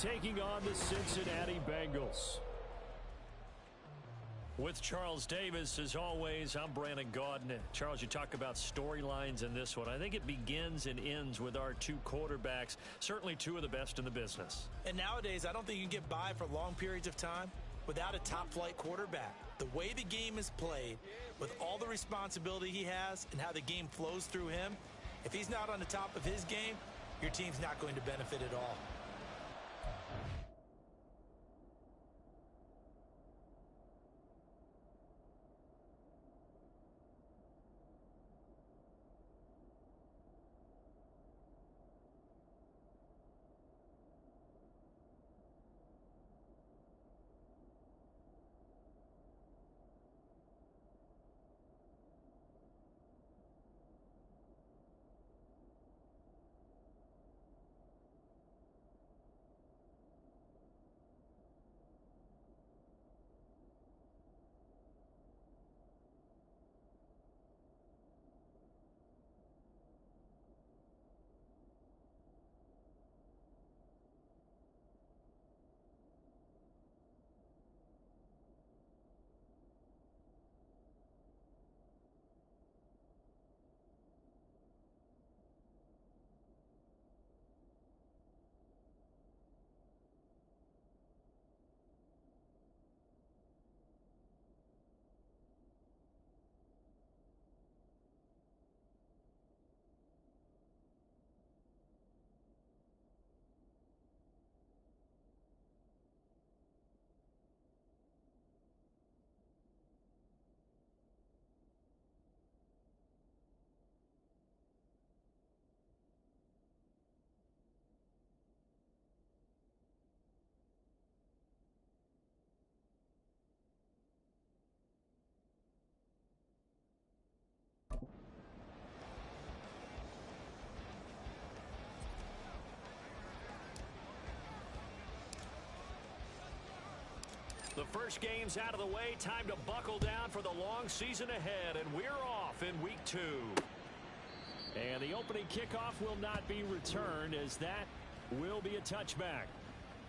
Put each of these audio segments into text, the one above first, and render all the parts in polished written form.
taking on the Cincinnati Bengals. With Charles Davis, as always, I'm Brandon Gaudin. Charles, you talk about storylines in this one. I think it begins and ends with our two quarterbacks, certainly two of the best in the business. And nowadays, I don't think you can get by for long periods of time without a top-flight quarterback. The way the game is played, with all the responsibility he has and how the game flows through him, if he's not on the top of his game, your team's not going to benefit at all. The first game's out of the way. Time to buckle down for the long season ahead, and we're off in week 2. And the opening kickoff will not be returned, as that will be a touchback.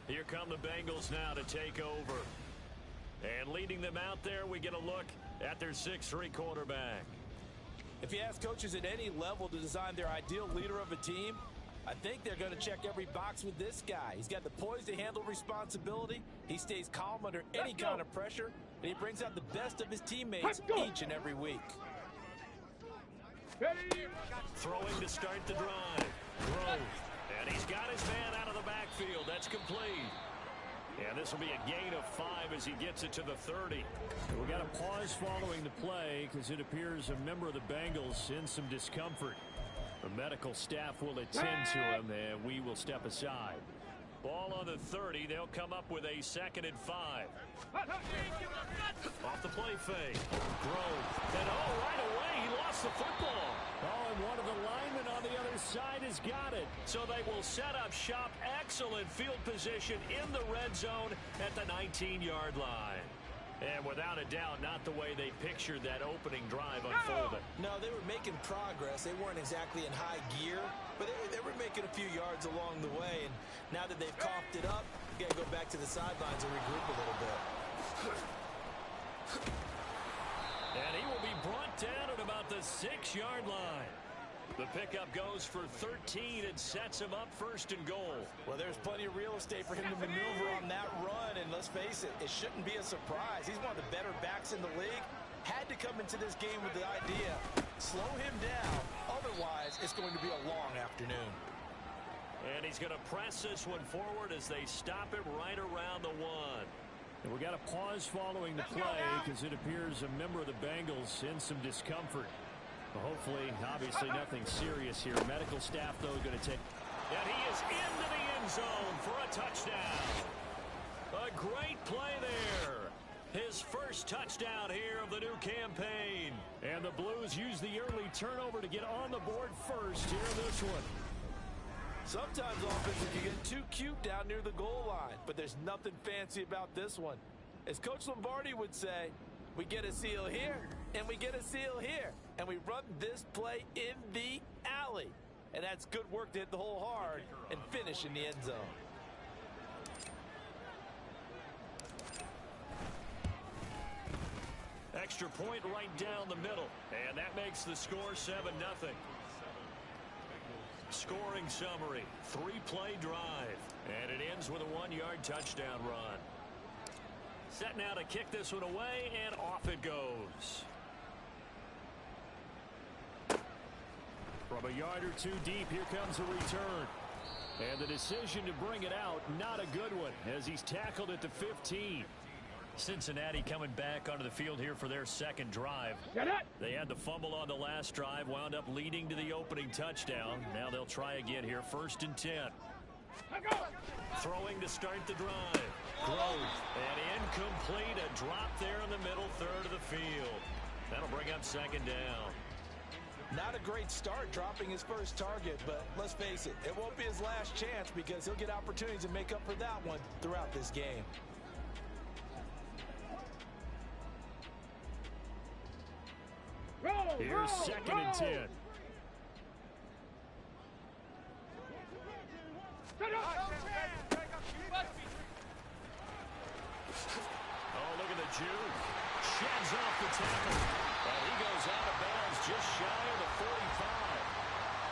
Here come the Bengals now to take over. And leading them out there, we get a look at their 6'3" quarterback. If you ask coaches at any level to design their ideal leader of a team, I think they're going to check every box with this guy. He's got the poise to handle responsibility. He stays calm under any kind of pressure, and he brings out the best of his teammates each and every week. Throwing to start the drive. Grove. And he's got his man out of the backfield. That's complete. And this will be a gain of 5 as he gets it to the 30. We got a pause following the play because it appears a member of the Bengals in some discomfort. The medical staff will attend to him, and we will step aside. Ball on the 30. They'll come up with a 2nd and 5. Off the play fake. Grove. And right away, he lost the football. And one of the linemen on the other side has got it. So they will set up shop. Excellent field position in the red zone at the 19-yard line. And without a doubt, not the way they pictured that opening drive unfolding. No, they were making progress. They weren't exactly in high gear, but they were making a few yards along the way. And now that they've coughed it up, you got to go back to the sidelines and regroup a little bit. And he will be brought down at about the 6-yard line. The pickup goes for 13 and sets him up 1st and goal. Well, there's plenty of real estate for him to maneuver on that run, and let's face it, it shouldn't be a surprise. He's one of the better backs in the league. Had to come into this game with the idea, slow him down, otherwise it's going to be a long afternoon. And he's going to press this one forward as they stop him right around the 1. And we got a pause following the play because it appears a member of the Bengals in some discomfort. Hopefully, obviously, nothing serious here. Medical staff, though, going to take. And he is into the end zone for a touchdown. A great play there. His first touchdown here of the new campaign. And the Blues use the early turnover to get on the board first here in this one. Sometimes offenses can get too cute down near the goal line, but there's nothing fancy about this one. As Coach Lombardi would say, we get a seal here, and we get a seal here, and we run this play in the alley. And that's good work to hit the hole hard and finish in the end zone. extra point right down the middle. And that makes the score 7-0. Scoring summary, 3-play drive. And it ends with a 1-yard touchdown run. Set now to kick this one away, and off it goes. From a yard or two deep, here comes a return. And the decision to bring it out, not a good one, as he's tackled at the 15. Cincinnati coming back onto the field here for their second drive. They had the fumble on the last drive, wound up leading to the opening touchdown. Now they'll try again here, 1st and 10. Throwing to start the drive. Grove, and incomplete, a drop there in the middle third of the field. That'll bring up 2nd down. Not a great start dropping his first target, but let's face it, it won't be his last chance because he'll get opportunities to make up for that one throughout this game. Here's 2nd and 10. Oh, look at the juke. Sheds off the tackle. And he goes out of bounds just shy of the 45.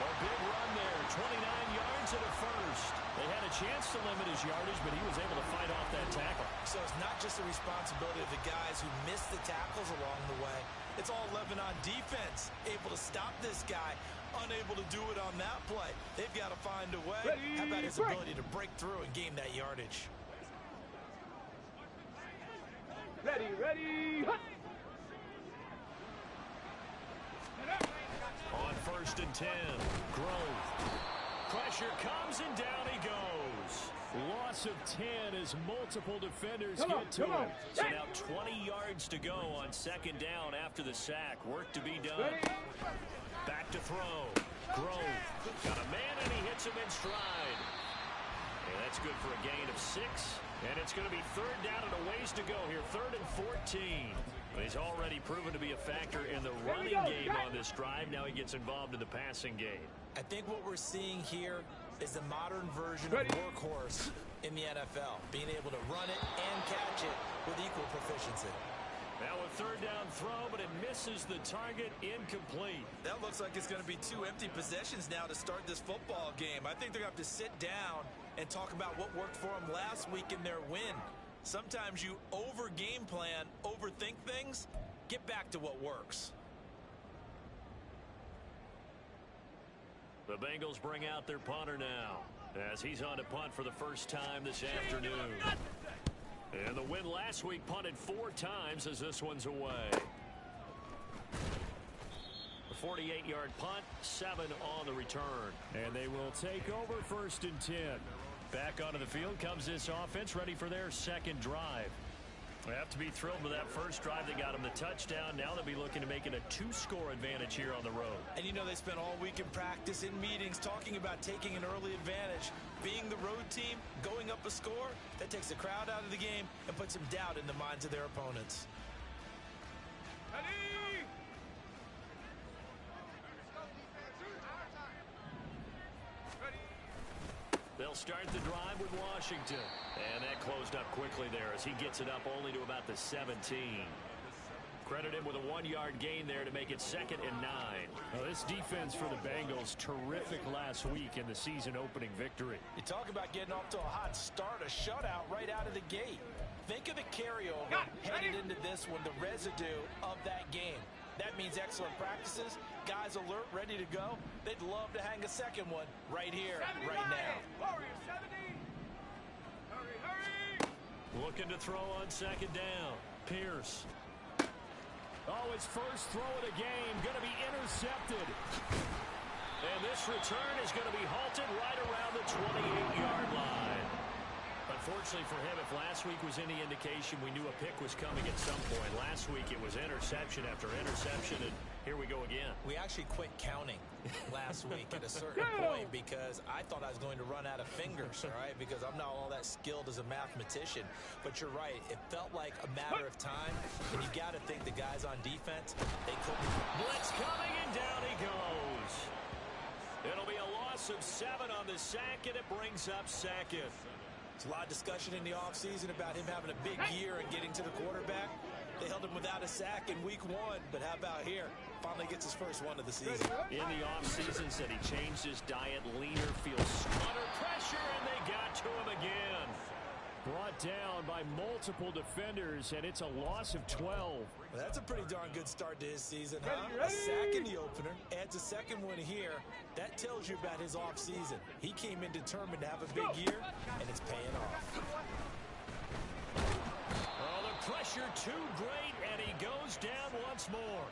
A big run there, 29 yards at a first. They had a chance to limit his yardage, but he was able to fight off that tackle. So it's not just the responsibility of the guys who missed the tackles along the way. It's all 11 on defense, able to stop this guy, unable to do it on that play. They've got to find a way. How about his ability to break through and gain that yardage? Ready. On 1st and 10, Grove. Pressure comes and down he goes. Loss of 10 as multiple defenders get to him. So now 20 yards to go on 2nd down after the sack. Work to be done. Back to throw. Grove got a man and he hits him in stride. And that's good for a gain of 6. And it's going to be 3rd down and a ways to go here. 3rd and 14. But he's already proven to be a factor in the running game on this drive. Now he gets involved in the passing game. I think what we're seeing here is the modern version of workhorse in the NFL, being able to run it and catch it with equal proficiency. Now a 3rd down throw, but it misses the target, incomplete. That looks like it's going to be 2 empty possessions now to start this football game. I think they're going to have to sit down and talk about what worked for them last week in their win. Sometimes you over-game plan, overthink things, get back to what works. The Bengals bring out their punter now as he's on to punt for the first time this afternoon. And the win last week punted 4 times as this one's away. A 48-yard punt, 7 on the return. And they will take over 1st and 10. Back onto the field comes this offense, ready for their second drive. They have to be thrilled with that first drive. They got them the touchdown. Now they'll be looking to make it a 2-score advantage here on the road. And you know they spent all week in practice, in meetings, talking about taking an early advantage. Being the road team, going up a score, that takes the crowd out of the game and puts some doubt in the minds of their opponents. Ready. They'll start the drive with Washington. And that closed up quickly there as he gets it up only to about the 17. Credit him with a 1-yard gain there to make it 2nd and 9. Well, this defense for the Bengals, terrific last week in the season opening victory. You talk about getting off to a hot start, a shutout right out of the gate. Think of the carryover headed into this one, the residue of that game. That means excellent practices, guys alert, ready to go. They'd love to hang a second one right here, right now. Warrior 70. Hurry. Looking to throw on 2nd down. Pierce. Oh, his first throw of the game going to be intercepted. And this return is going to be halted right around the 28-yard line. Unfortunately for him, if last week was any indication, we knew a pick was coming at some point. Last week it was interception after interception, and here we go again. We actually quit counting last week at a certain point because I thought I was going to run out of fingers, all right, because I'm not all that skilled as a mathematician. But you're right. It felt like a matter of time, and you got to think the guys on defense, they couldn't. Blitz coming, and down he goes. It'll be a loss of 7 on the sack, and it brings up 2nd. There's a lot of discussion in the offseason about him having a big year and getting to the quarterback. They held him without a sack in week 1, but how about here? Finally gets his first one of the season. In the offseason, said he changed his diet, leaner, feels under pressure, and they got to him again. Brought down by multiple defenders, and it's a loss of 12. Well, that's a pretty darn good start to his season, huh? A sack in the opener, adds a second one here. That tells you about his offseason. He came in determined to have a big year, and it's paying off. Oh, the pressure too great, and he goes down once more.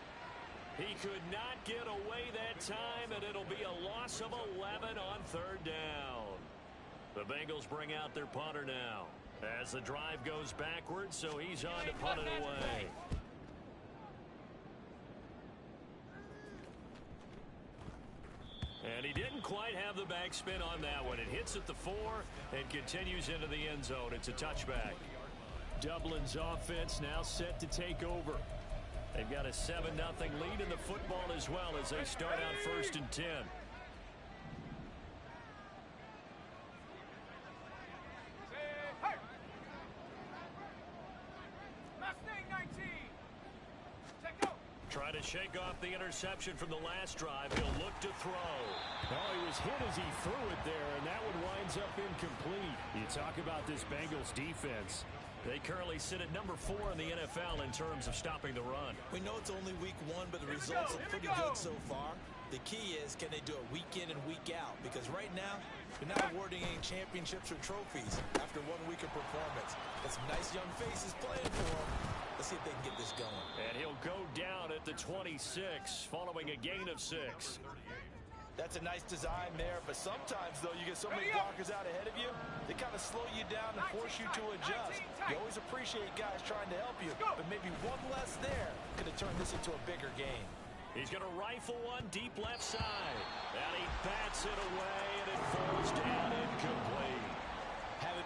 He could not get away that time, and it'll be a loss of 11 on third down. The Bengals bring out their punter now as the drive goes backwards, so he's on to punt it away. And he didn't quite have the backspin on that one. It hits at the 4 and continues into the end zone. It's a touchback. Dublin's offense now set to take over. They've got a 7-0 lead in the football as well as they start out 1st and 10. Trying to shake off the interception from the last drive. He'll look to throw. Oh, he was hit as he threw it there, and that one winds up incomplete. You talk about this Bengals defense. They currently sit at number 4 in the NFL in terms of stopping the run. We know it's only week 1, but the results are pretty good so far. The key is, can they do it week in and week out? Because right now, they're not awarding any championships or trophies after 1 week of performance. Got some nice young faces playing for them. Let's see if they can get this going. And he'll go down at the 26, following a gain of 6. That's a nice design there, but sometimes, though, you get so many blockers out ahead of you, they kind of slow you down and force you to adjust. You always appreciate guys trying to help you, but maybe one less there could have turned this into a bigger game. He's going to rifle one deep left side. And he bats it away, and it falls down incomplete. Have it.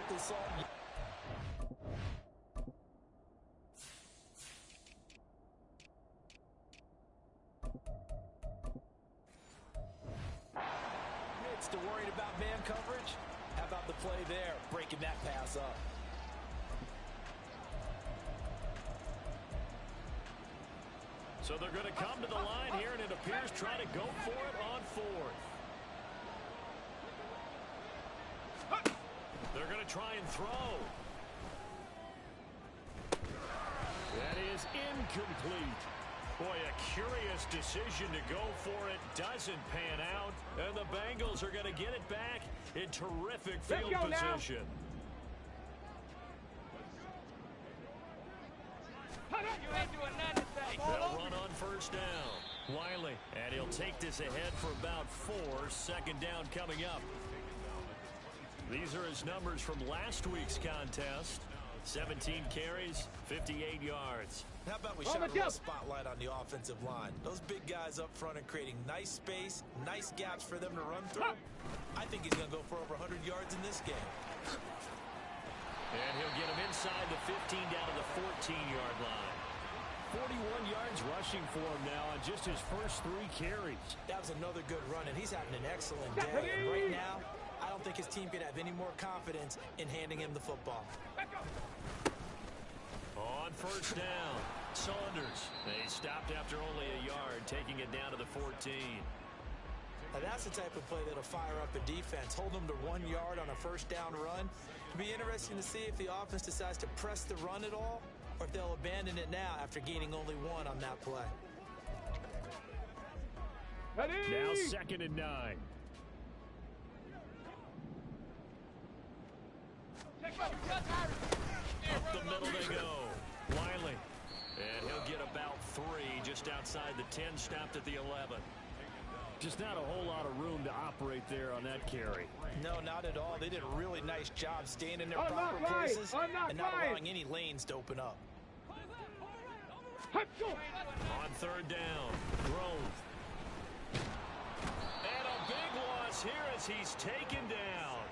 This all. Still worried about man coverage? How about the play there, breaking that pass up? So they're going to come to the line here, and it appears try to go for it on 4th. They're going to try and throw. That is incomplete. Boy, a curious decision to go for it. Doesn't pan out. And the Bengals are going to get it back in terrific field position. You ain't doing nothing. They'll run on 1st down. Wiley, and he'll take this ahead for about 4. 2nd down coming up. These are his numbers from last week's contest. 17 carries, 58 yards. How about we shine a little spotlight on the offensive line? Those big guys up front are creating nice space, nice gaps for them to run through. I think he's going to go for over 100 yards in this game. And he'll get him inside the 15 down to the 14-yard line. 41 yards rushing for him now on just his first 3 carries. That was another good run, and he's having an excellent day. And right now, I don't think his team could have any more confidence in handing him the football. On 1st down, Saunders. They stopped after only a yard, taking it down to the 14. Now that's the type of play that'll fire up a defense. Hold them to 1 yard on a 1st down run. It'll be interesting to see if the offense decides to press the run at all, or if they'll abandon it now after gaining only 1 on that play. Now 2nd and 9. Up the middle they go. Wiley. And he'll get about 3 just outside the 10, stopped at the 11. Just not a whole lot of room to operate there on that carry. No, not at all. They did a really nice job staying in their proper places and not allowing any lanes to open up. On 3rd down, Grove. And a big loss here as he's taken down.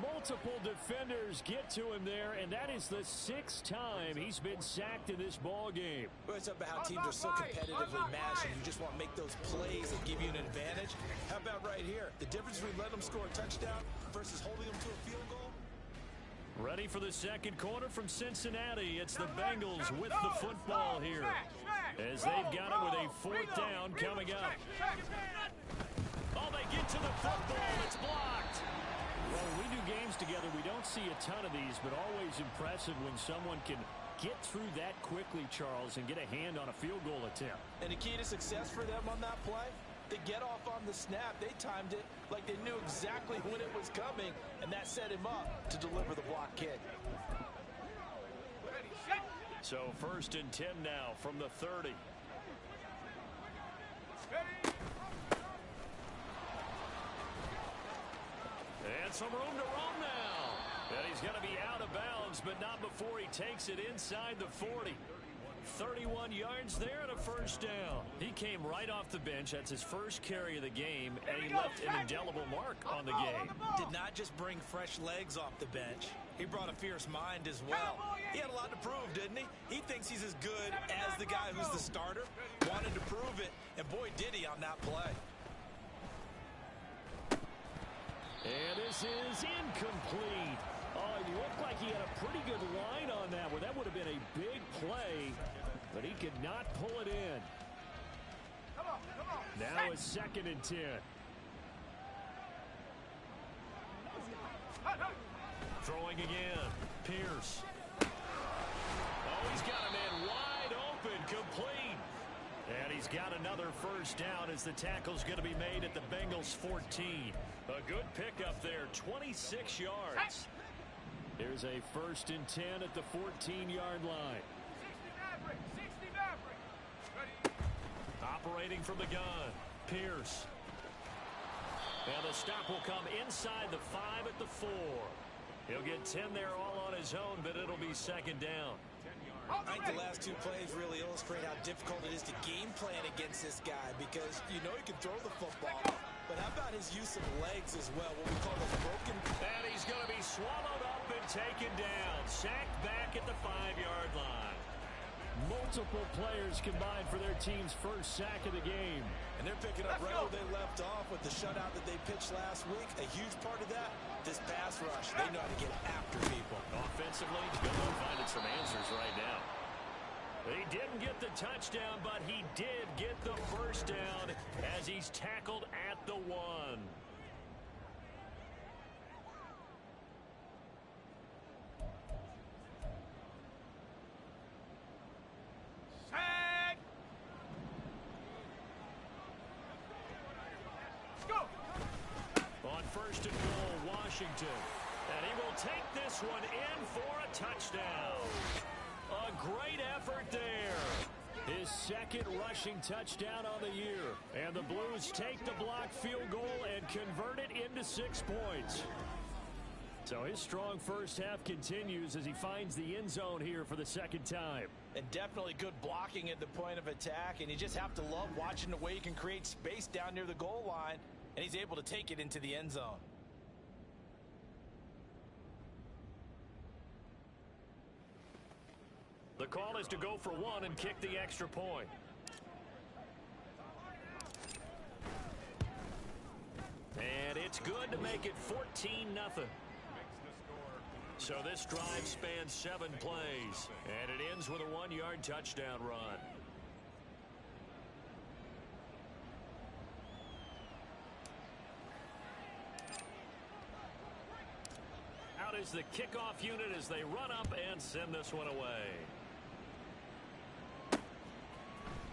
Multiple defenders get to him there, and that is the 6th time he's been sacked in this ball game. Well, it's about how teams are so competitively matched, and you just want to make those plays that give you an advantage. How about right here? The difference between letting them score a touchdown versus holding them to a field goal. Ready for the second quarter from Cincinnati. It's the Bengals with the football here, as they've got it with a 4th down coming up. Oh, they get to the football. It's blocked. Well, when we do games together, we don't see a ton of these, but always impressive when someone can get through that quickly, Charles, and get a hand on a field goal attempt. And the key to success for them on that play, they get off on the snap. They timed it like they knew exactly when it was coming, and that set him up to deliver the block kick. So 1st and 10 now from the 30. And some room to roam now. And he's going to be out of bounds, but not before he takes it inside the 40. 31 yards there and a 1st down. He came right off the bench. That's his first carry of the game, and he left an indelible mark on the game. Did not just bring fresh legs off the bench. He brought a fierce mind as well. He had a lot to prove, didn't he? He thinks he's as good as the guy who's the starter. Wanted to prove it, and boy, did he on that play. And this is incomplete. Oh, he looked like he had a pretty good line on that one. That would have been a big play, but he could not pull it in. Now it's 2nd and 10. Throwing again. Pierce. Oh, he's got a man wide open, complete. And he's got another 1st down as the tackle's going to be made at the Bengals 14. A good pickup there, 26 yards. Here's a 1st and 10 at the 14-yard line. Operating from the gun, Pierce. And the stop will come inside the 5 at the 4. He'll get 10 there all on his own, but it'll be 2nd down. I think the last 2 plays really illustrate how difficult it is to game plan against this guy, because you know he can throw the football, but how about his use of legs as well, what we call those broken. And he's going to be swallowed up and taken down. Sacked back at the 5-yard line. Multiple players combined for their team's first sack of the game. And they're picking up right where they left off with the shutout that they pitched last week. A huge part of that, this pass rush. They know how to get after people. Offensively, Bill finding some answers right now. He didn't get the touchdown, but he did get the 1st down as he's tackled at the 1. On 1st and goal, Washington. And he will take this one in for a touchdown. A great effort there. His 2nd rushing touchdown on the year. And the Blues take the blocked field goal and convert it into 6 points. So his strong first half continues as he finds the end zone here for the 2nd time. And definitely good blocking at the point of attack. And you just have to love watching the way he can create space down near the goal line. And he's able to take it into the end zone. The call is to go for 1 and kick the extra point. And it's good to make it 14-0. So this drive spans 7 plays, and it ends with a 1-yard touchdown run. Out is the kickoff unit as they run up and send this one away.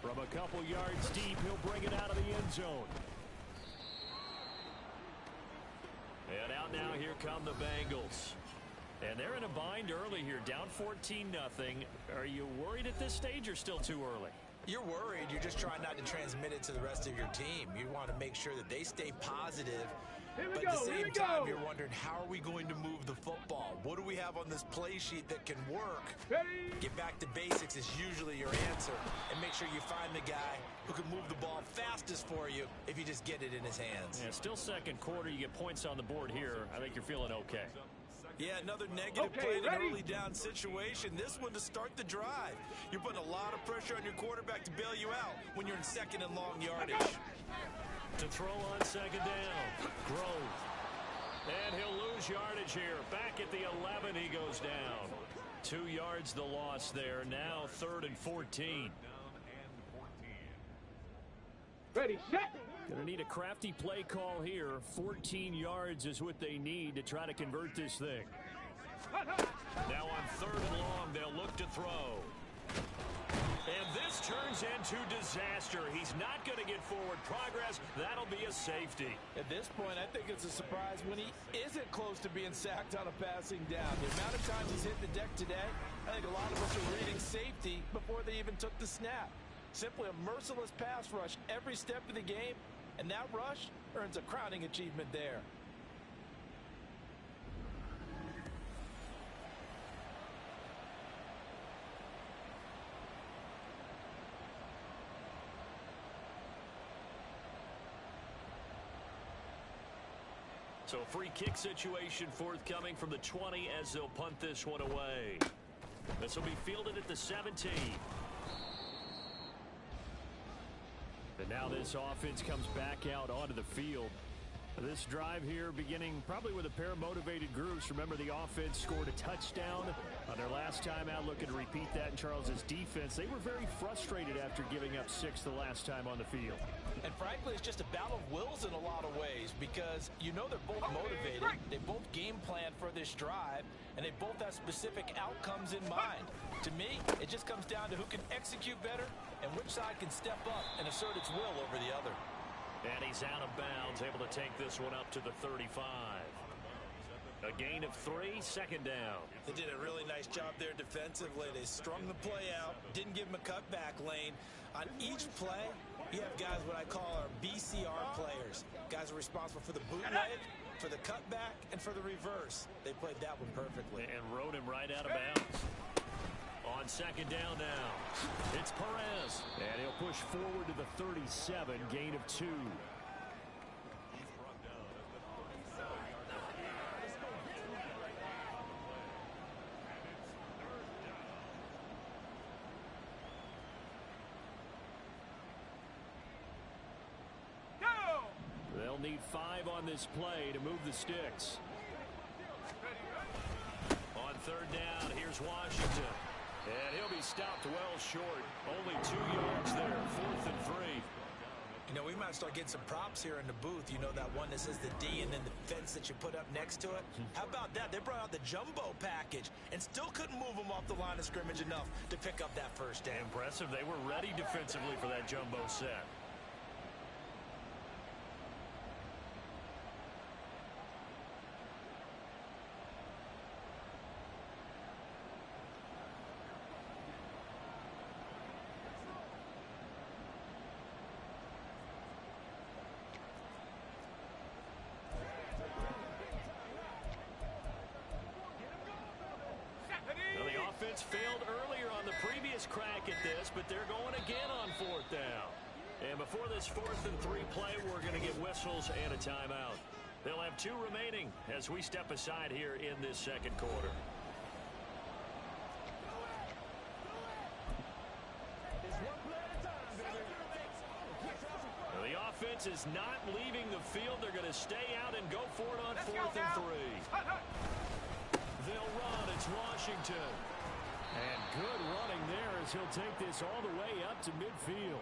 From a couple yards deep, he'll bring it out of the end zone. And out now, here come the Bengals. And they're in a bind early here, down 14-0. Are you worried at this stage or still too early? You're worried. You're just trying not to transmit it to the rest of your team. You want to make sure that they stay positive. But at the same time, you're wondering, how are we going to move the football? What do we have on this play sheet that can work? Get back to basics is usually your answer. And make make sure you find the guy who can move the ball fastest for you if you just get it in his hands. Yeah, still second quarter. You get points on the board here. I think you're feeling okay. Yeah, another negative play in an early down situation. This one to start the drive. You're putting a lot of pressure on your quarterback to bail you out when you're in second and long yardage. To throw on second down, Grove. And he'll lose yardage here. Back at the 11, he goes down. 2 yards the loss there. Now 3rd and 14. Ready, set. Gonna need a crafty play call here. 14 yards is what they need to try to convert this thing. Now on 3rd and long, they'll look to throw. And this turns into disaster. He's not going to get forward progress. That'll be a safety. At this point, I think it's a surprise when he isn't close to being sacked on a passing down. The amount of times he's hit the deck today, I think a lot of us are reading safety before they even took the snap. Simply a merciless pass rush every step of the game, and that rush earns a crowning achievement there. So a free kick situation forthcoming from the 20 as they'll punt this one away. This will be fielded at the 17. And now this offense comes back out onto the field. This drive here beginning probably with a pair of motivated groups. Remember, the offense scored a touchdown on their last time out, looking to repeat that in Charles's defense. They were very frustrated after giving up 6 the last time on the field. And frankly, it's just a battle of wills in a lot of ways because you know they're both motivated. They both game plan for this drive, and they both have specific outcomes in mind. To me, it just comes down to who can execute better and which side can step up and assert its will over the other. And he's out of bounds, able to take this one up to the 35. A gain of 3, second down. They did a really nice job there defensively. They strung the play out, didn't give him a cutback lane. On each play, you have guys what I call our BCR players. Guys are responsible for the bootleg, for the cutback, and for the reverse. They played that one perfectly. And rode him right out of bounds. On second down now, it's Perez. And he'll push forward to the 37, gain of 2. They'll need 5 on this play to move the sticks. On third down, here's Washington. And he'll be stopped well short. Only 2 yards there, 4th and 3. You know, we might start getting some props here in the booth. You know that one that says the D and then the fence that you put up next to it? How about that? They brought out the jumbo package and still couldn't move them off the line of scrimmage enough to pick up that first down. Impressive. They were ready defensively for that jumbo set. Failed earlier on the previous crack at this, but they're going again on 4th down. And before this 4th and 3 play, we're going to get whistles and a timeout. They'll have 2 remaining as we step aside here in this second quarter. Well, the offense is not leaving the field. They're going to stay out and go for it on 4th and 3. They'll run. It's Washington. And good running there as he'll take this all the way up to midfield.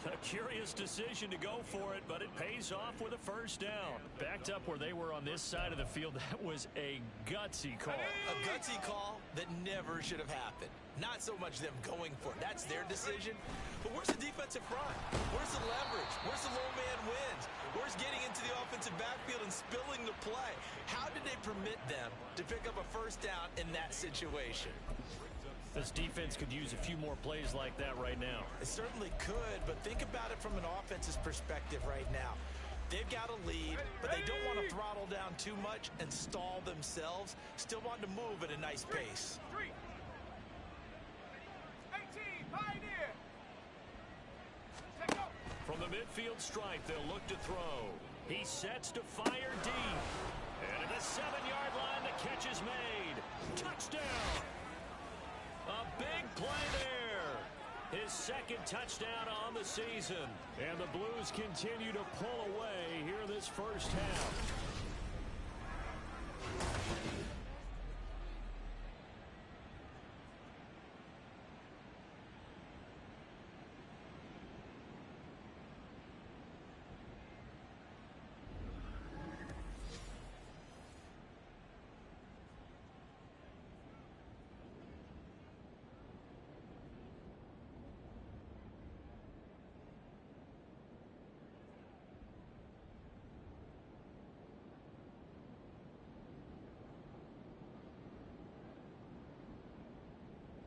A curious decision to go for it, but it pays off with a first down. Backed up where they were on this side of the field, that was a gutsy call. A gutsy call that never should have happened. Not so much them going for it. That's their decision. But where's the defensive front? Where's the leverage? Where's the low man wins? Where's getting into the offensive backfield and spilling the play? How did they permit them to pick up a first down in that situation? This defense could use a few more plays like that right now. It certainly could, but think about it from an offense's perspective right now. They've got a lead, but they don't want to throttle down too much and stall themselves. Still want to move at a nice pace. 18, Pioneer. midfield stripe, they'll look to throw. He sets to fire deep. And at the 7-yard line, the catch is made. Touchdown! A big play there. His second touchdown on the season. And the Blues continue to pull away here this first half.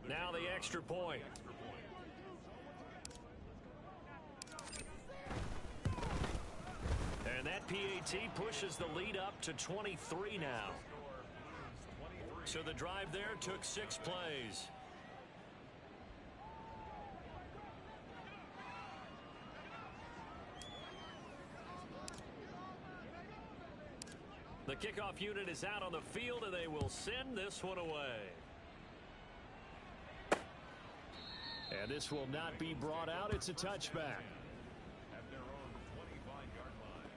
Now the extra point. And that PAT pushes the lead up to 23 now. So the drive there took 6 plays. The kickoff unit is out on the field, and they will send this one away. And this will not be brought out. It's a touchback. At their own 25-yard line.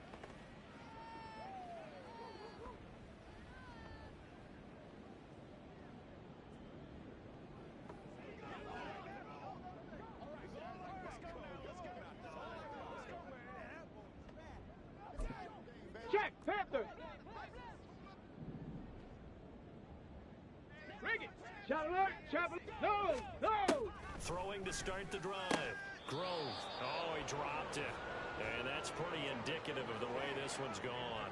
Check, Panthers. Bring it. Shot alert, travel. No, no. Throwing to start the drive. Grove. Oh, he dropped it. And that's pretty indicative of the way this one's gone.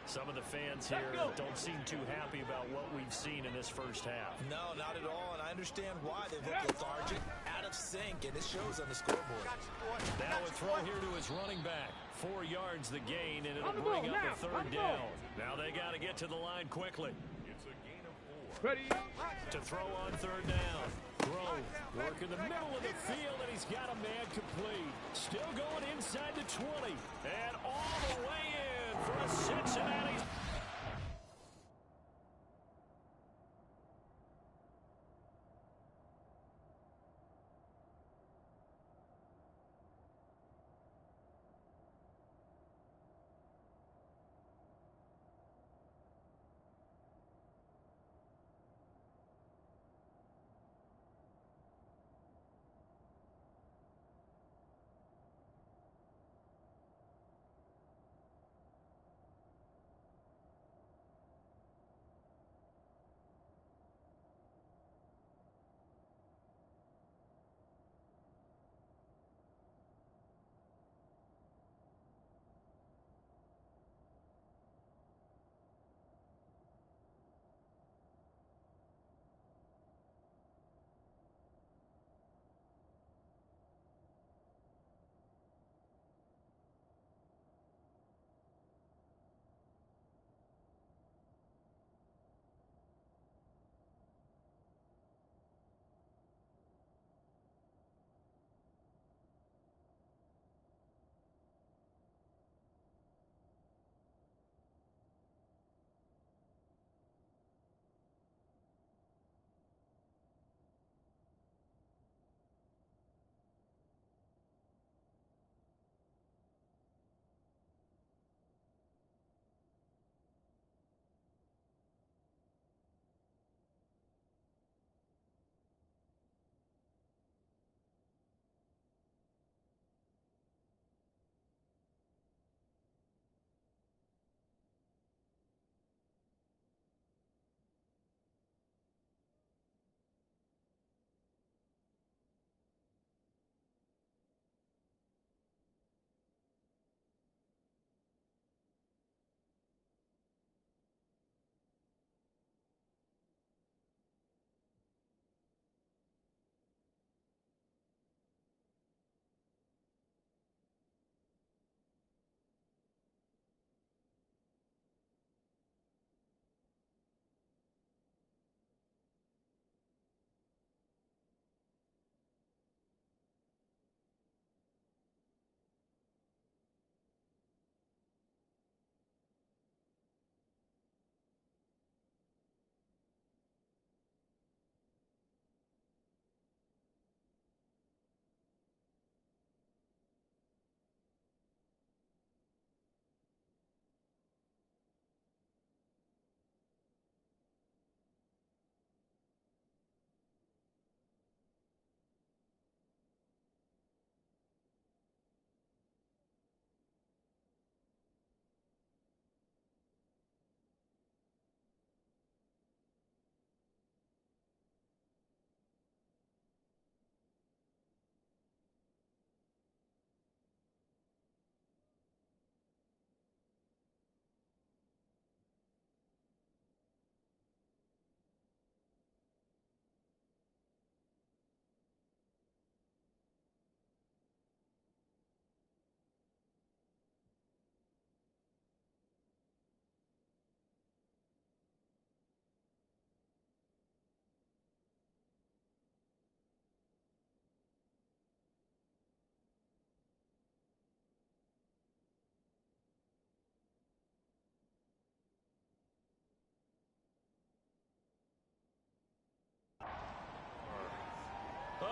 Some of the fans here don't seem too happy about what we've seen in this first half. No, not at all, and I understand why they look lethargic, out of sync, and it shows on the scoreboard. Now a throw here to his running back. 4 yards the gain, and it'll bring up a third down. Now they got to get to the line quickly. It's a gain of 4. Ready. To throw on third down. Grove work in the middle of the field, and he's got a man complete. Still going inside the 20. And all the way in for a Cincinnati.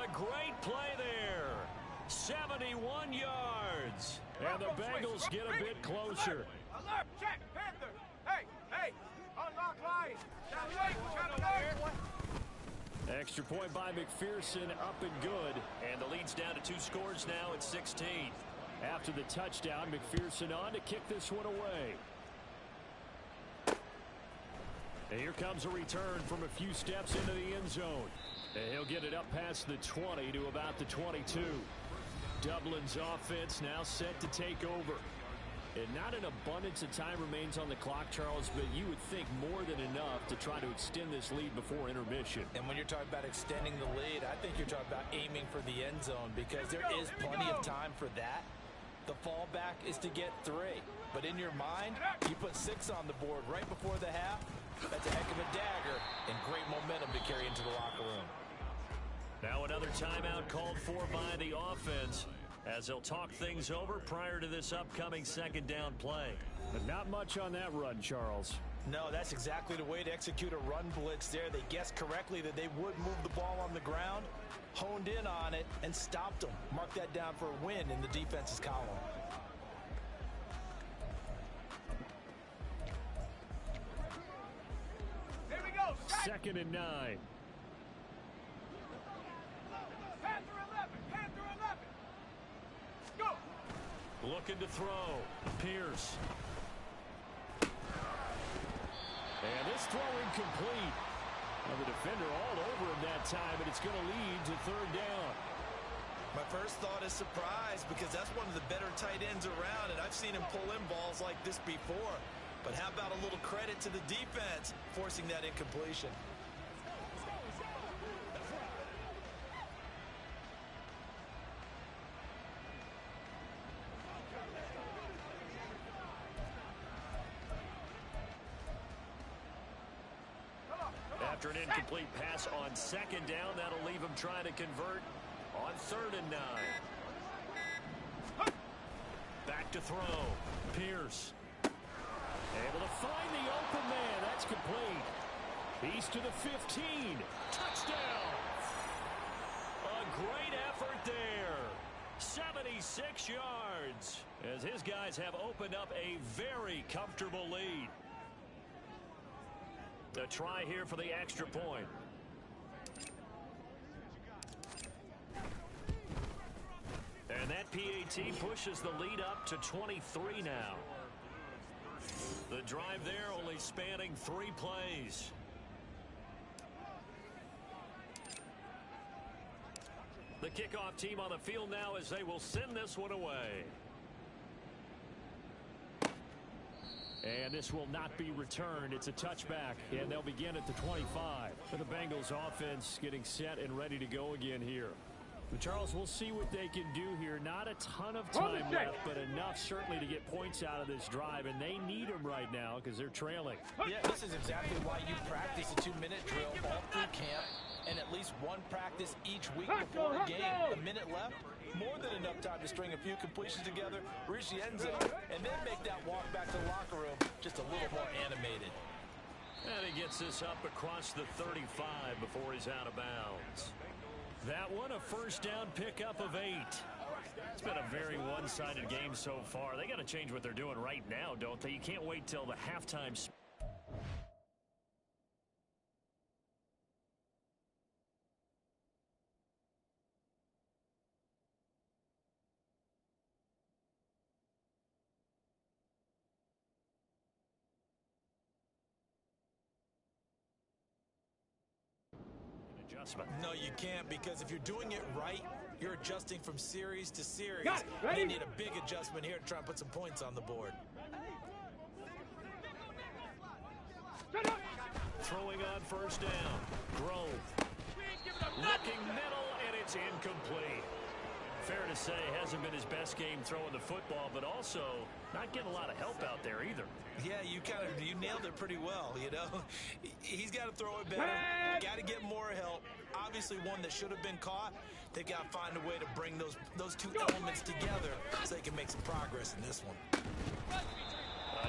a great play there. 71 yards. And the Bengals get a bit closer. Alert, check, Panther. Hey, unlock line. Channel lane. Extra point by McPherson, up and good. And the lead's down to 2 scores now at 16. After the touchdown, McPherson on to kick this one away. And here comes a return from a few steps into the end zone. And he'll get it up past the 20 to about the 22. Dublin's offense now set to take over. And not an abundance of time remains on the clock, Charles, but you would think more than enough to try to extend this lead before intermission. And when you're talking about extending the lead, I think you're talking about aiming for the end zone because there is plenty of time for that. The fallback is to get 3. But in your mind, you put 6 on the board right before the half. That's a heck of a dagger and great momentum to carry into the locker room. Now another timeout called for by the offense as they'll talk things over prior to this upcoming second down play. But not much on that run, Charles. No, that's exactly the way to execute a run blitz there. They guessed correctly that they would move the ball on the ground, honed in on it, and stopped them. Mark that down for a win in the defense's column. Here we go. Second and 9. Panther 11. Go. Looking to throw. Pierce. And this throw incomplete. Well, the defender all over him that time, but it's going to lead to third down. My first thought is surprise because that's one of the better tight ends around, and I've seen him pull in balls like this before. But how about a little credit to the defense forcing that incompletion? After an incomplete pass on second down, that'll leave him trying to convert on 3rd and 9. Back to throw. Pierce. Able to find the open man. That's complete. He's to the 15. Touchdown. A great effort there. 76 yards. As his guys have opened up a very comfortable lead. A try here for the extra point. And that PAT pushes the lead up to 23 now. The drive there only spanning 3 plays. The kickoff team on the field now as they will send this one away. And this will not be returned. It's a touchback, and they'll begin at the 25. For the Bengals offense getting set and ready to go again here. But Charles, we'll see what they can do here. Not a ton of time left, but enough certainly to get points out of this drive, and they need them right now because they're trailing. Yeah, this is exactly why you practice a 2-minute drill all through camp and at least one practice each week before a game. A minute left, more than enough time to string a few completions together, reach the end zone, and then make that walk back to the locker room just a little more animated. And he gets this up across the 35 before he's out of bounds. That one, a first down pickup of 8. It's been a very one-sided game so far. They got to change what they're doing right now, don't they? You can't wait till the halftime. Adjustment. No, you can't, because if you're doing it right, you're adjusting from series to series. Got it. Ready? You need a big adjustment here to try and put some points on the board. Throwing on first down. Grove. Looking middle, and it's incomplete. Fair to say, hasn't been his best game throwing the football, but also not getting a lot of help out there either. Yeah, you nailed it pretty well, you know. He's got to throw it better. Got to get more help. Obviously one that should have been caught. They've got to find a way to bring those two elements together so they can make some progress in this one.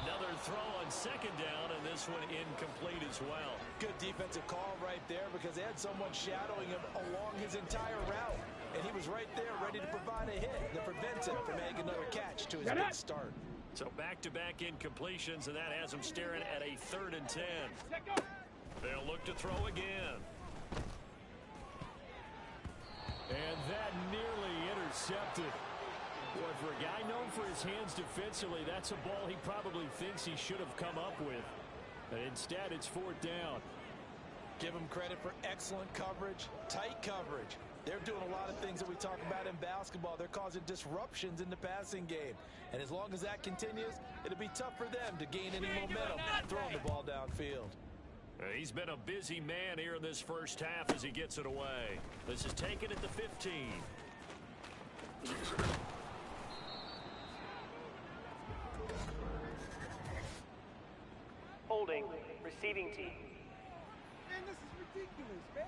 Another throw on second down, and this one incomplete as well. Good defensive call right there because they had someone shadowing him along his entire route. And he was right there ready to provide a hit that prevents him from making another catch to his big start. So back-to-back incompletions, and that has him staring at a 3rd and 10. They'll look to throw again. And that nearly intercepted. Boy, for a guy known for his hands defensively, that's a ball he probably thinks he should have come up with. But instead, it's 4th down. Give him credit for excellent coverage, tight coverage. They're doing a lot of things that we talk about in basketball. They're causing disruptions in the passing game. And as long as that continues, it'll be tough for them to gain any momentum throwing the ball downfield. He's been a busy man here in this first half as he gets it away. This is taken at the 15. Holding, receiving team. Man, this is ridiculous, man.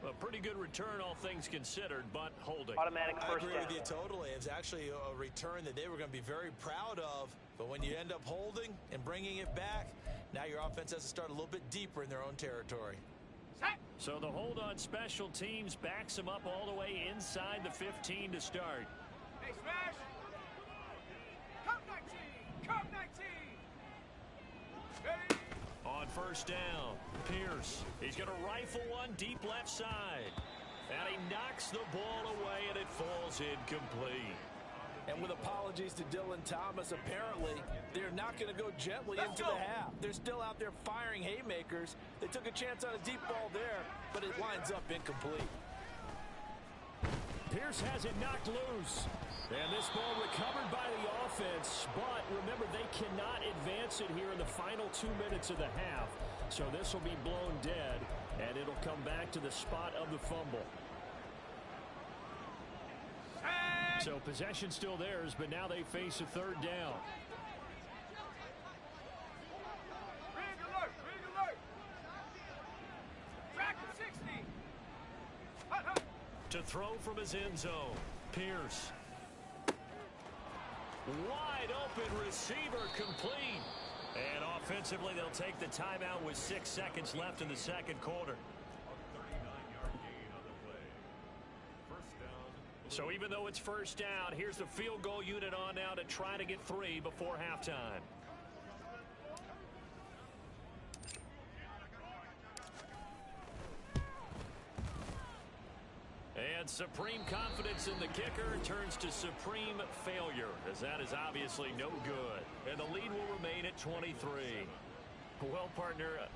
A pretty good return, all things considered, but holding. Automatic I first agree down. with you totally. It's actually a return that they were going to be very proud of. But when you end up holding and bringing it back, now your offense has to start a little bit deeper in their own territory. So the hold on special teams backs him up all the way inside the 15 to start. Hey, Smash! Come 19! Come 19! Ready? On first down, Pierce. He's going to rifle one deep left side. And he knocks the ball away, and it falls incomplete. And with apologies to Dylan Thomas, apparently they're not going to go gently into the half. They're still out there firing haymakers. They took a chance on a deep ball there, but it winds up incomplete. Pierce has it knocked loose. And this ball recovered by the offense. But remember, they cannot advance it here in the final 2 minutes of the half. So this will be blown dead, and it'll come back to the spot of the fumble. So possession still theirs, but now they face a 3rd down. Rig alert! Rig alert! Track to 60! Hut, hut. To throw from his end zone, Pierce. Wide open receiver complete. And offensively, they'll take the timeout with 6 seconds left in the second quarter. So even though it's first down, here's the field goal unit on now to try to get 3 before halftime. And supreme confidence in the kicker turns to supreme failure, as that is obviously no good. And the lead will remain at 23. Well, partner,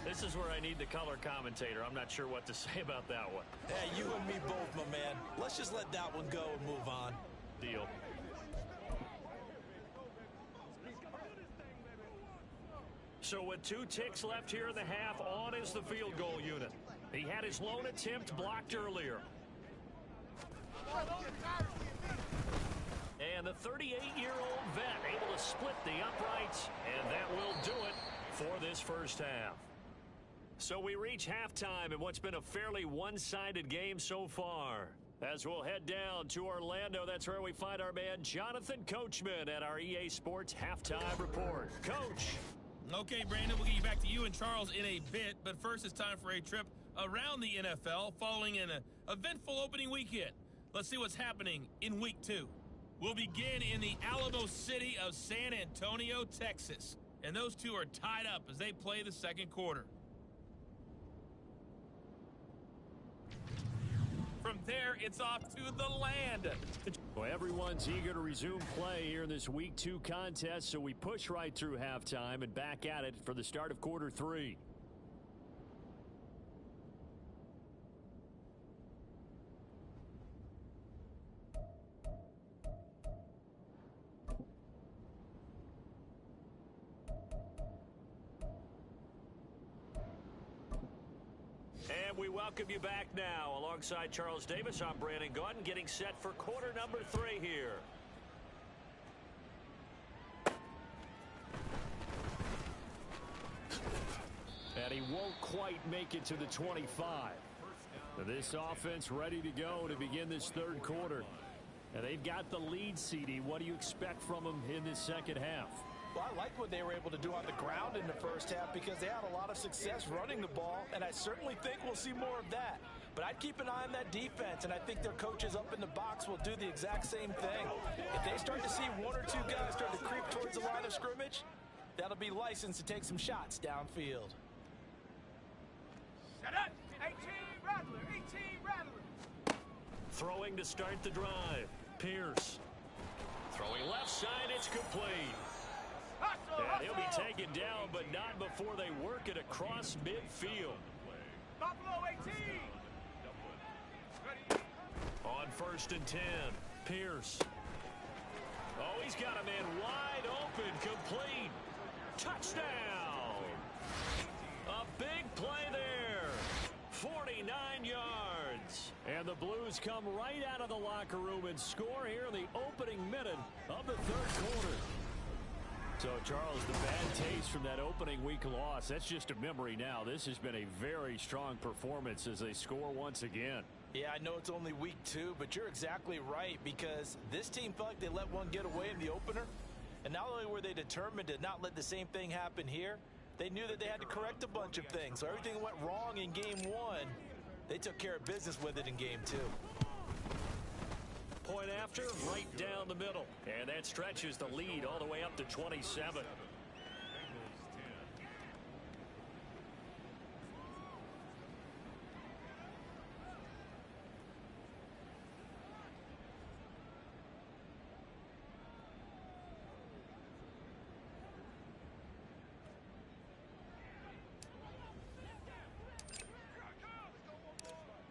this is where I need the color commentator. I'm not sure what to say about that one. Hey, you and me both, my man. Let's just let that one go and move on. Deal. So with 2 ticks left here in the half, on is the field goal unit. He had his lone attempt blocked earlier. And the 38-year-old vet able to split the uprights, and that will do it for this first half. So we reach halftime in what's been a fairly one-sided game so far. As we'll head down to Orlando, that's where we find our man Jonathan Coachman at our EA Sports Halftime Report. Coach. Okay, Brandon, we'll get you back to you and Charles in a bit, but first it's time for a trip around the NFL following an eventful opening weekend. Let's see what's happening in Week 2. We'll begin in the Alamo city of San Antonio, Texas, and those two are tied up as they play the second quarter. From there, it's off to the land. Well, everyone's eager to resume play here in this Week 2 contest, so we push right through halftime and back at it for the start of quarter 3. And we welcome you back now. Alongside Charles Davis, I'm Brandon Gaudin, getting set for quarter number 3 here. And he won't quite make it to the 25. This offense ready to go to begin this third quarter. And they've got the lead, CD. What do you expect from them in this second half? Well, I like what they were able to do on the ground in the first half because they had a lot of success running the ball, and I certainly think we'll see more of that. But I'd keep an eye on that defense, and I think their coaches up in the box will do the exact same thing. If they start to see one or two guys start to creep towards the line of scrimmage, that'll be licensed to take some shots downfield. Set up. 18 Rattler. 18 Rattler. Throwing to start the drive. Pierce. Throwing left side, it's complete. Hustle, And he'll be hustle. taken down, but not before they work it across midfield. Buffalo 18. On 1st and 10, Pierce. Oh, he's got a man wide open, complete. Touchdown! A big play there. 49 yards. And the Blues come right out of the locker room and score here in the opening minute of the third quarter. So, Charles, the bad taste from that opening week loss, that's just a memory now. This has been a very strong performance as they score once again. Yeah, I know it's only week 2, but you're exactly right because this team felt like they let one get away in the opener. And not only were they determined to not let the same thing happen here, they knew that they had to correct a bunch of things. So everything went wrong in game 1. They took care of business with it in game 2. Point after, right down the middle. And that stretches the lead all the way up to 27.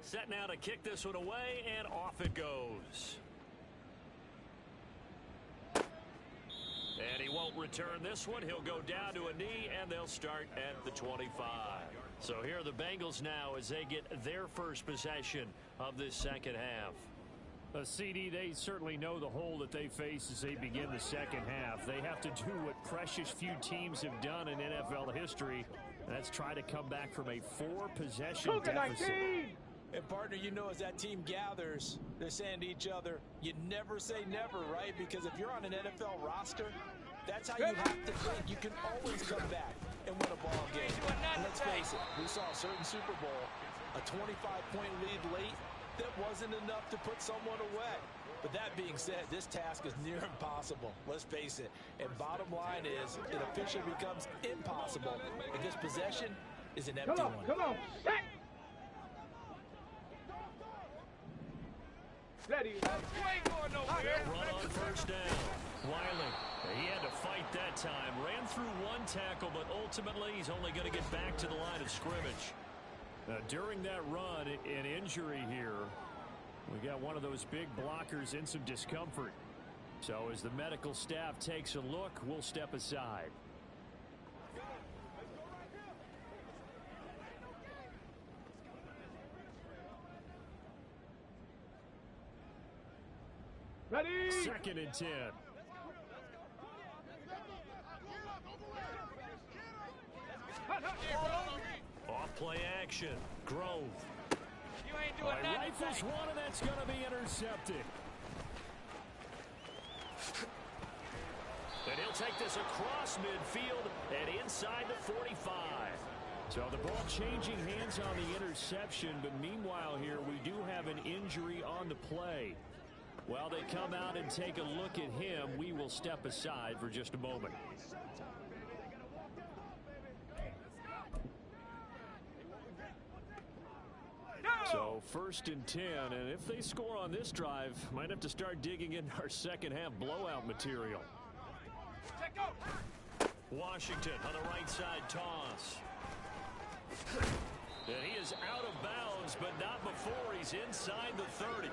Set now to kick this one away, and off it goes. And he won't return this one. He'll go down to a knee, and they'll start at the 25. So here are the Bengals now as they get their first possession of this second half. CD, they certainly know the hole that they face as they begin the second half. They have to do what precious few teams have done in NFL history. That's try to come back from a 4-possession deficit. And, partner, you know, as that team gathers, they're saying to each other, you never say never, right? Because if you're on an NFL roster, that's how you have to think. You can always come back and win a ball game. And let's face it, we saw a certain Super Bowl, a 25-point lead late that wasn't enough to put someone away. But that being said, this task is near impossible. Let's face it. And bottom line is, it officially becomes impossible if this possession is an empty one. Come on. Set. Ready. You ain't going nowhere. Run on first down. Wiley, he had to fight that time. Ran through one tackle, but ultimately he's only going to get back to the line of scrimmage. During that run, an injury here. We got one of those big blockers in some discomfort. So as the medical staff takes a look, we'll step aside. Ready. 2nd and 10. Off play action. Grove. You ain't doing nothing. Rifles one, and that's going to be intercepted. And he'll take this across midfield and inside the 45. So the ball changing hands on the interception, but meanwhile here we do have an injury on the play. While they come out and take a look at him, we will step aside for just a moment. So 1st and 10, and if they score on this drive, might have to start digging in our second half blowout material. Washington on the right side toss. And he is out of bounds, but not before he's inside the 30.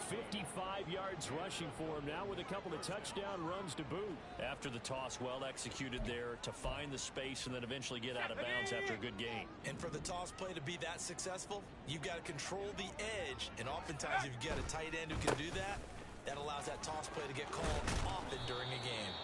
55 yards rushing for him now with a couple of touchdown runs to boot. After the toss, well executed there to find the space and then eventually get out of bounds after a good gain. And for the toss play to be that successful, you've got to control the edge. And oftentimes, if you've got a tight end who can do that, that allows that toss play to get called often during a game.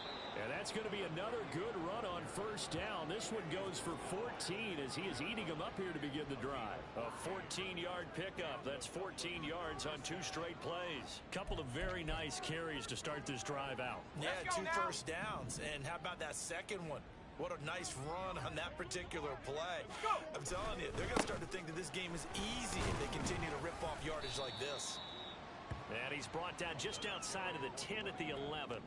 And that's going to be another good run on first down. This one goes for 14 as he is eating them up here to begin the drive. A 14-yard pickup. That's 14 yards on 2 straight plays. Couple of very nice carries to start this drive out. Yeah, 2 first downs. And how about that second one? What a nice run on that particular play. I'm telling you, they're going to start to think that this game is easy if they continue to rip off yardage like this. And he's brought down just outside of the 10 at the 11.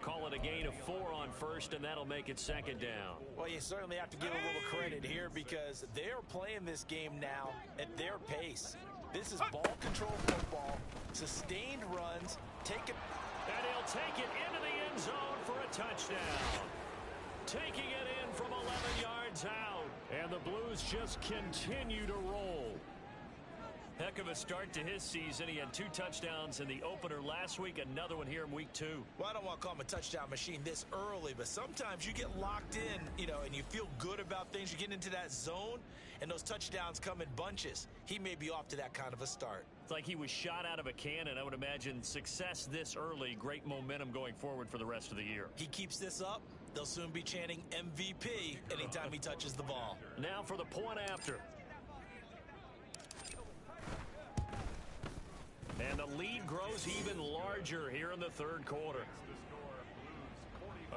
Call it a gain of 4 on first, and that'll make it second down. Well, you certainly have to give a little credit here because they're playing this game now at their pace. This is ball control football, sustained runs, take it. And he'll take it into the end zone for a touchdown. Taking it in from 11 yards out. And the Blues just continue to roll. Heck of a start to his season. He had 2 touchdowns in the opener last week, another one here in week 2. Well, I don't want to call him a touchdown machine this early, but sometimes you get locked in, and you feel good about things. You get into that zone, and those touchdowns come in bunches. He may be off to that kind of a start. It's like he was shot out of a cannon. I would imagine success this early, great momentum going forward for the rest of the year. He keeps this up, they'll soon be chanting MVP anytime he touches the ball. Now for the point after. And the lead grows even larger here in the third quarter.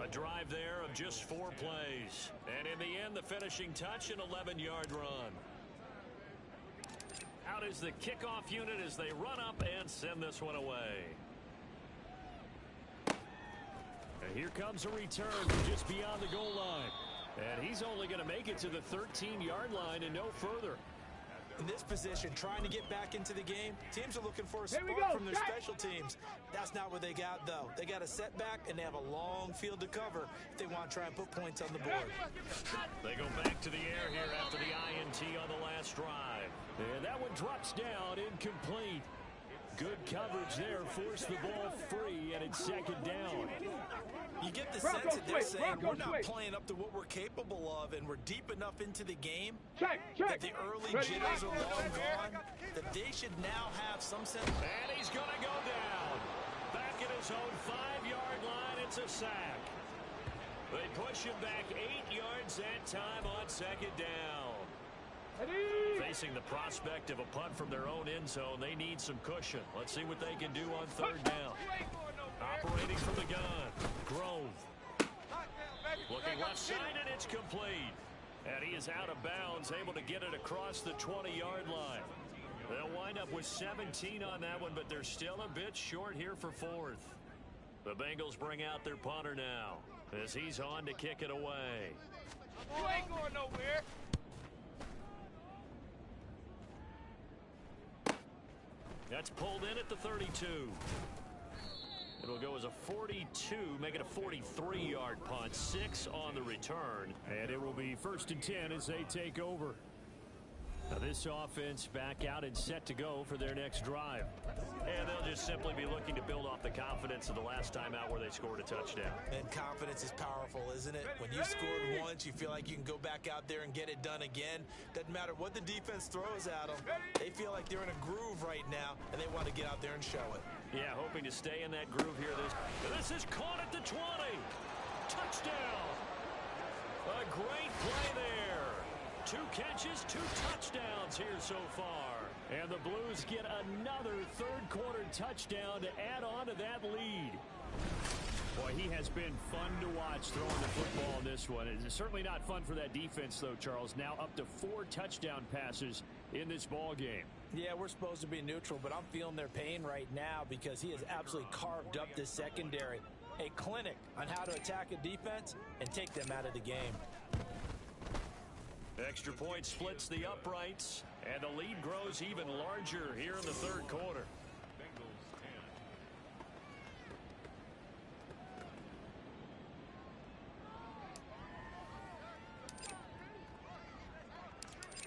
A drive there of just 4 plays. And in the end, the finishing touch, an 11-yard run. Out is the kickoff unit as they run up and send this one away. And here comes a return from just beyond the goal line. And he's only going to make it to the 13-yard line and no further. In this position, trying to get back into the game, teams are looking for a spark from their special teams. That's not what they got, though. They got a setback, and they have a long field to cover if they want to try and put points on the board. They go back to the air here after the INT on the last drive. And that one drops down, incomplete. Good coverage there, forced the ball free, and it's second down. You get the sense that they're saying we're not playing up to what we're capable of, and we're deep enough into the game that the early jitters are long gone, that they should now have some sense. And he's going to go down. Back at his own 5-yard line, it's a sack. They push him back 8 yards that time on second down. Facing the prospect of a punt from their own end zone, they need some cushion. Let's see what they can do on third down. Operating from the gun, Grove. Looking left side, and it's complete. And he is out of bounds, able to get it across the 20-yard line. They'll wind up with 17 on that one, but they're still a bit short here for 4th. The Bengals bring out their punter now as he's on to kick it away. You ain't going nowhere. That's pulled in at the 32. It'll go as a 42, make it a 43-yard punt, 6 on the return. And it will be 1st and 10 as they take over. Now this offense back out and set to go for their next drive. And they'll just simply be looking to build off the confidence of the last time out where they scored a touchdown. And confidence is powerful, isn't it? When you scored once, you feel like you can go back out there and get it done again. Doesn't matter what the defense throws at them. They feel like they're in a groove right now, and they want to get out there and show it. Yeah, hoping to stay in that groove here. This is caught at the 20. Touchdown. A great play there. 2 catches, 2 touchdowns here so far. And the Blues get another third-quarter touchdown to add on to that lead. Boy, he has been fun to watch throwing the football in this one. It's certainly not fun for that defense, though, Charles. Now up to 4 touchdown passes in this ball game. Yeah, we're supposed to be neutral, but I'm feeling their pain right now because he has absolutely carved up this secondary. A clinic on how to attack a defense and take them out of the game. Extra point splits the uprights, and the lead grows even larger here in the third quarter.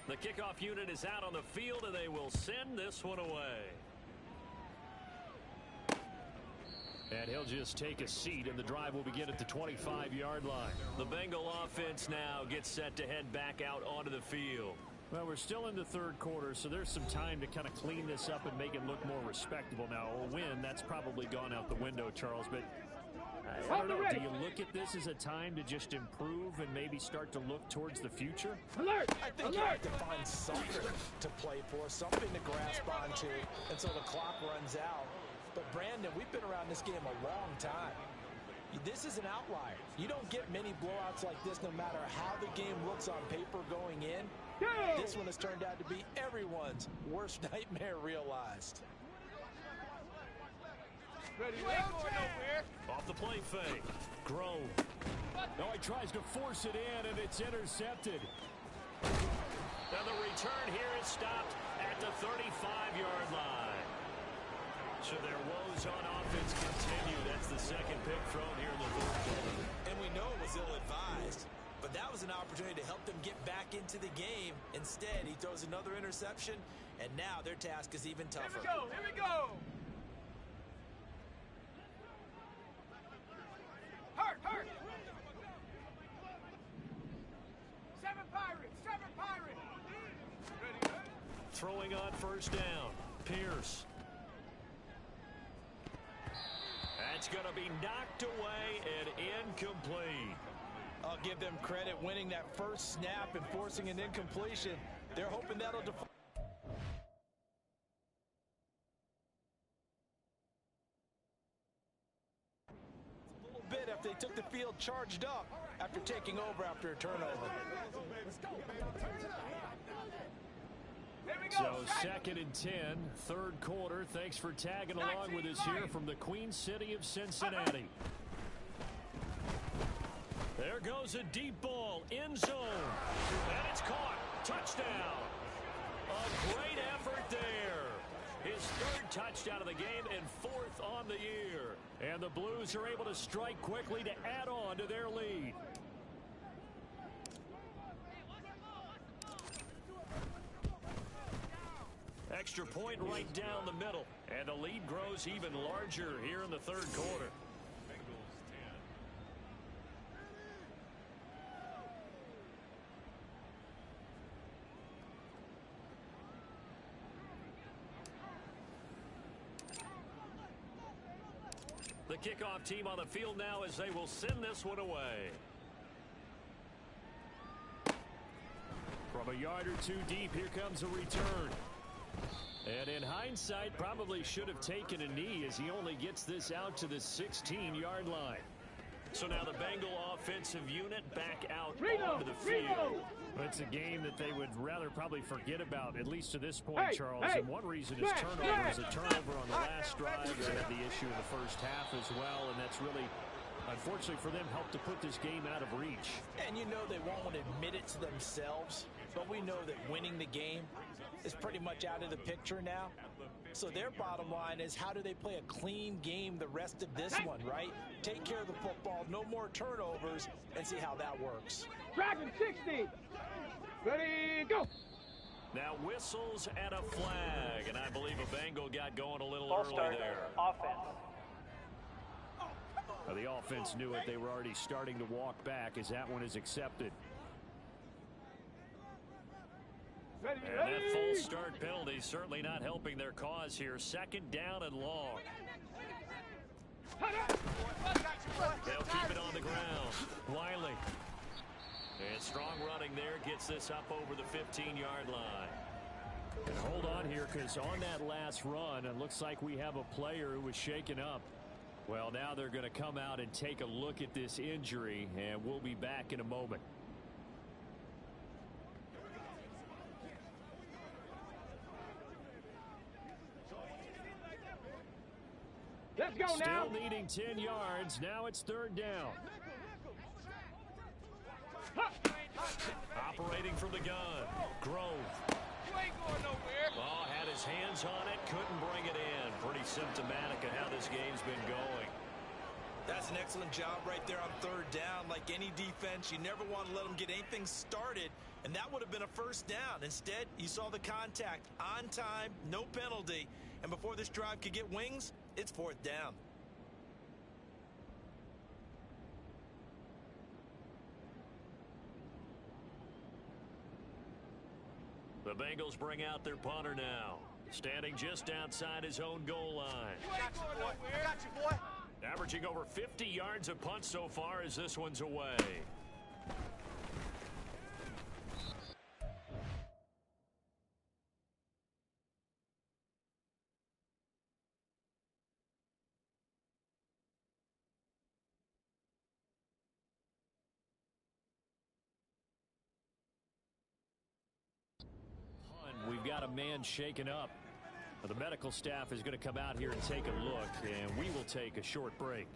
The kickoff unit is out on the field, and they will send this one away. And he'll just take a seat, and the drive will begin at the 25-yard line. The Bengal offense now gets set to head back out onto the field. Well, we're still in the third quarter, so there's some time to kind of clean this up and make it look more respectable. Now, a win, that's probably gone out the window, Charles, but I don't know. Do you look at this as a time to just improve and maybe start to look towards the future? Alert! I think you have to find something to play for, something to grasp onto until the clock runs out. But, Brandon, we've been around this game a long time. This is an outlier. You don't get many blowouts like this no matter how the game looks on paper going in. This one has turned out to be everyone's worst nightmare realized. Ready, you ain't going nowhere. Off the play fake. Grove. No, he tries to force it in, and it's intercepted. And the return here is stopped at the 35-yard line. So their woes on offense continue. That's the second pick thrown here in the fourth quarter. And we know it was ill-advised, but that was an opportunity to help them get back into the game. Instead, he throws another interception, and now their task is even tougher. Here we go. Hurt. Seven Pirates. Ready, Throwing on first down. Pierce. That's going to be knocked away and incomplete. I'll give them credit winning that first snap and forcing an incompletion. They're hoping that'll define. A little bit if they took the field charged up after taking over after a turnover. So 2nd and 10, third quarter. Thanks for tagging along with us here from the Queen City of Cincinnati. There goes a deep ball, end zone, and it's caught. Touchdown. A great effort there. His third touchdown of the game and fourth on the year. And the Blues are able to strike quickly to add on to their lead. Extra point right down the middle. And the lead grows even larger here in the third quarter. Bengals 10. The kickoff team on the field now as they will send this one away. From a yard or two deep, here comes a return. And in hindsight, probably should have taken a knee as he only gets this out to the 16-yard line. So now the Bengal offensive unit back out onto the field. It's a game that they would rather probably forget about, at least to this point, Charles. And one reason is turnovers. A turnover on the last drive. They had the issue in the first half as well, and that's really, unfortunately for them, helped to put this game out of reach. And you know they won't admit it to themselves, but we know that winning the game is pretty much out of the picture now. So their bottom line is, how do they play a clean game the rest of this one, right? Take care of the football, no more turnovers, and see how that works. Dragon 60. Ready, go. Now whistles and a flag, and I believe a Bengal got going a little Ball early start, there. offense. The offense knew it. They were already starting to walk back as that one is accepted. Ready, And that false start penalty certainly not helping their cause here. 2nd down and long. They'll keep it on the ground. Wiley. And strong running there gets this up over the 15-yard line. And hold on here, because on that last run, it looks like we have a player who was shaken up. Well, now they're going to come out and take a look at this injury, and we'll be back in a moment. Let's go now. Still needing 10 yards. Now it's 3rd down. Operating from the gun. Grove. You ain't going nowhere. Oh, had his hands on it. Couldn't bring it in. Pretty symptomatic of how this game's been going. That's an excellent job right there on 3rd down. Like any defense, you never want to let them get anything started, and that would have been a first down. Instead, you saw the contact on time, no penalty, and before this drive could get wings, it's 4th down. The Bengals bring out their punter now. Standing just outside his own goal line. You ain't going nowhere. I got you, boy. Averaging over 50 yards a punt so far as this one's away. We've got a man shaken up. The medical staff is going to come out here and take a look, and we will take a short break.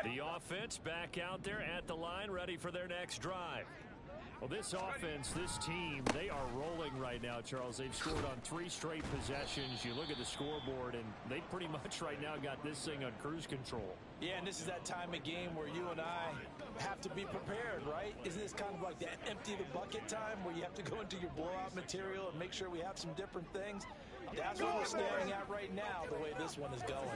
The offense back out there at the line, ready for their next drive. Well, this offense, this team, they are rolling right now, Charles. They've scored on 3 straight possessions. You look at the scoreboard, and they pretty much right now got this thing on cruise control. Yeah, and this is that time of game where you and I have to be prepared, right? Isn't this kind of like that empty the bucket time where you have to go into your blowout material and make sure we have some different things? That's what we're staring at right now, the way this one is going.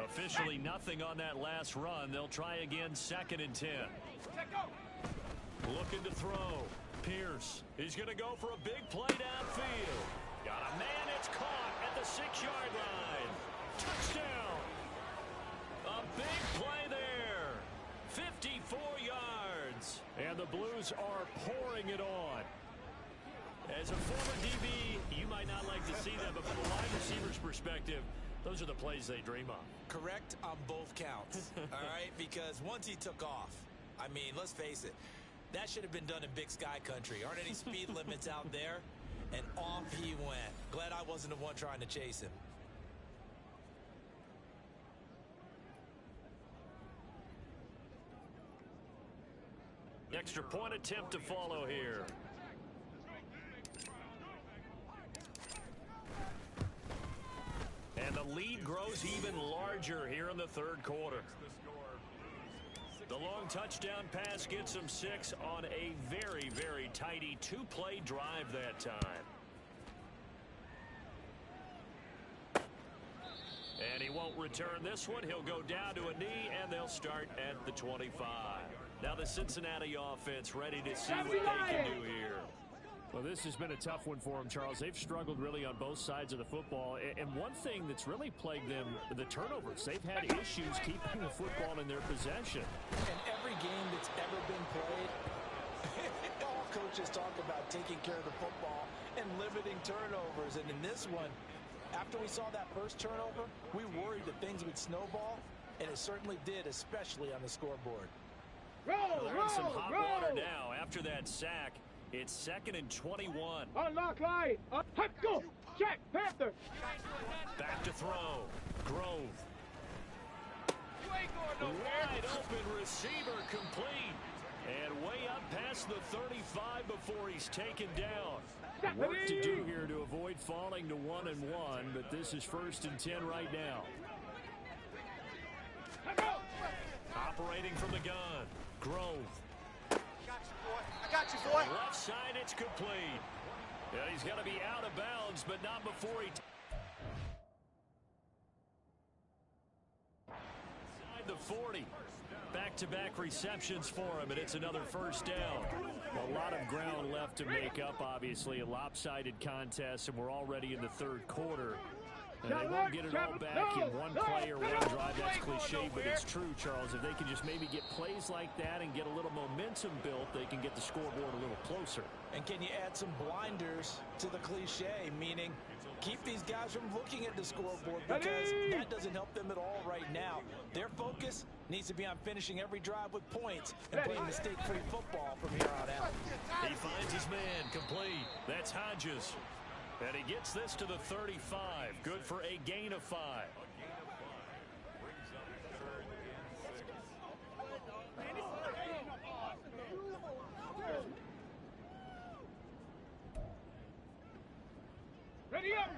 Officially nothing on that last run. They'll try again, 2nd and 10. Looking to throw. Pierce. He's going to go for a big play downfield. Got a man. It's caught at the 6-yard line. Touchdown. A big play there. 54 yards. And the Blues are pouring it on. As a former DB, you might not like to see that, but from a wide receiver's perspective, those are the plays they dream of. Correct on both counts, all right? Because once he took off, I mean, let's face it, that should have been done in Big Sky country. Aren't any speed limits out there? And off he went. Glad I wasn't the one trying to chase him. Extra point attempt to follow here. And the lead grows even larger here in the 3rd quarter. The long touchdown pass gets them 6 on a very, very tidy 2-play drive that time. And he won't return this one. He'll go down to a knee, and they'll start at the 25. Now the Cincinnati offense ready to see what they can do here. Well, this has been a tough one for them, Charles. They've struggled really on both sides of the football. And one thing that's really plagued them, the turnovers. They've had issues keeping the football in their possession. In every game that's ever been played, all coaches talk about taking care of the football and limiting turnovers. And in this one, after we saw that first turnover, we worried that things would snowball, and it certainly did, especially on the scoreboard. They're in some hot water now after that sack. It's 2nd and 21. Unlock line. Go. Check. Panther. Back to throw. Grove. Wide open receiver complete. And way up past the 35 before he's taken down. Work to do here to avoid falling to 1-1, but this is 1st and 10 right now. Operating from the gun. Grove. I got you, boy. Left side, it's complete. Yeah, he's got to be out of bounds, but not before he... Inside the 40. Back-to-back receptions for him, and it's another 1st down. A lot of ground left to make up, obviously. A lopsided contest, and we're already in the 3rd quarter. And they won't get it all back in one play or one drive. That's cliche, but it's true, Charles. If they can just maybe get plays like that and get a little momentum built, they can get the scoreboard a little closer. And can you add some blinders to the cliche, meaning keep these guys from looking at the scoreboard, because that doesn't help them at all right now. Their focus needs to be on finishing every drive with points and playing mistake-free football from here on out. He finds his man complete. That's Hodges. And he gets this to the 35. Good for a gain of 5. Ready up.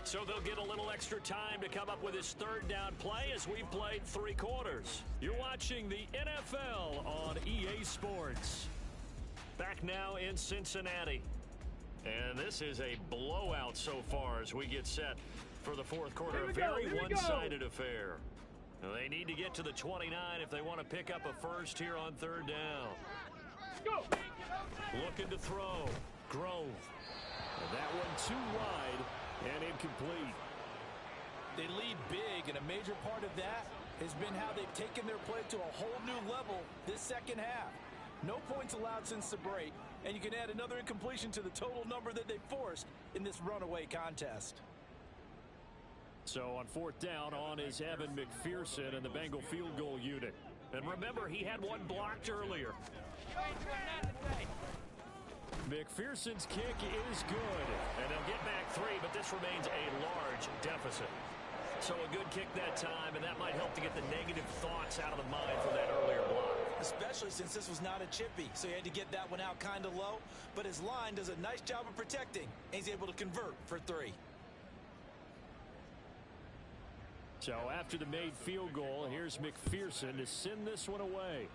So they'll get a little extra time to come up with his 3rd down play as we've played 3 quarters. You're watching the NFL on EA Sports. Back now in Cincinnati. And this is a blowout so far as we get set for the fourth quarter. Here we A go, very here we go. one-sided affair. They need to get to the 29 if they want to pick up a first here on third down. Go. Looking to throw. Grove. And that one too wide and incomplete. They lead big, and a major part of that has been how they've taken their play to a whole new level this second half. No points allowed since the break, and you can add another incompletion to the total number that they forced in this runaway contest. So on fourth down, on is Evan McPherson and the Bengal field goal unit. And remember, he had one blocked earlier. McPherson's kick is good. And they'll get back 3, but this remains a large deficit. So a good kick that time, and that might help to get the negative thoughts out of the mind from that earlier block. Especially since this was not a chippy, so he had to get that one out kind of low. But his line does a nice job of protecting, and he's able to convert for 3. So after the made field goal, here's McPherson to send this one away.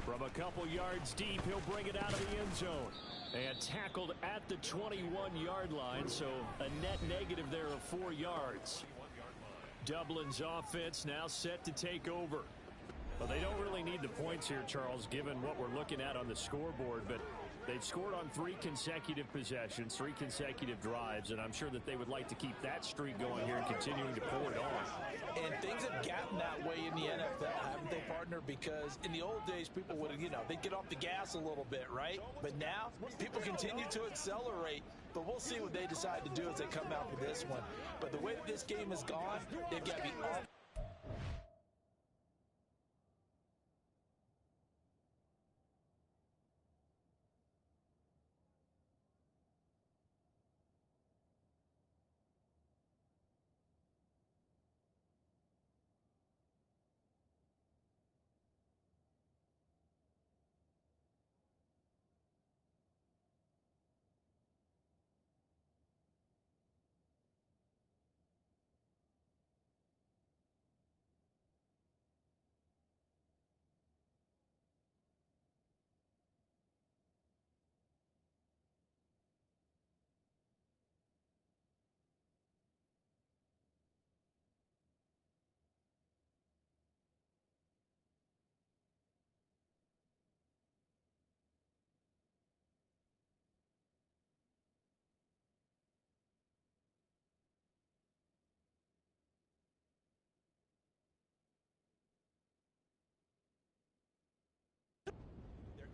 From a couple yards deep, he'll bring it out of the end zone. And tackled at the 21-yard line, so a net negative there of 4 yards. Dublin's offense now set to take over. Well, they don't really need the points here, Charles, given what we're looking at on the scoreboard, but they've scored on 3 consecutive possessions, 3 consecutive drives, and I'm sure that they would like to keep that streak going here and continuing to pull it on. And things have gotten that way in the NFL, haven't they, partner? Because in the old days, people would, they'd get off the gas a little bit, right? But now, people continue to accelerate. But we'll see what they decide to do as they come out for this one. But the way that this game has gone, they've got to be off.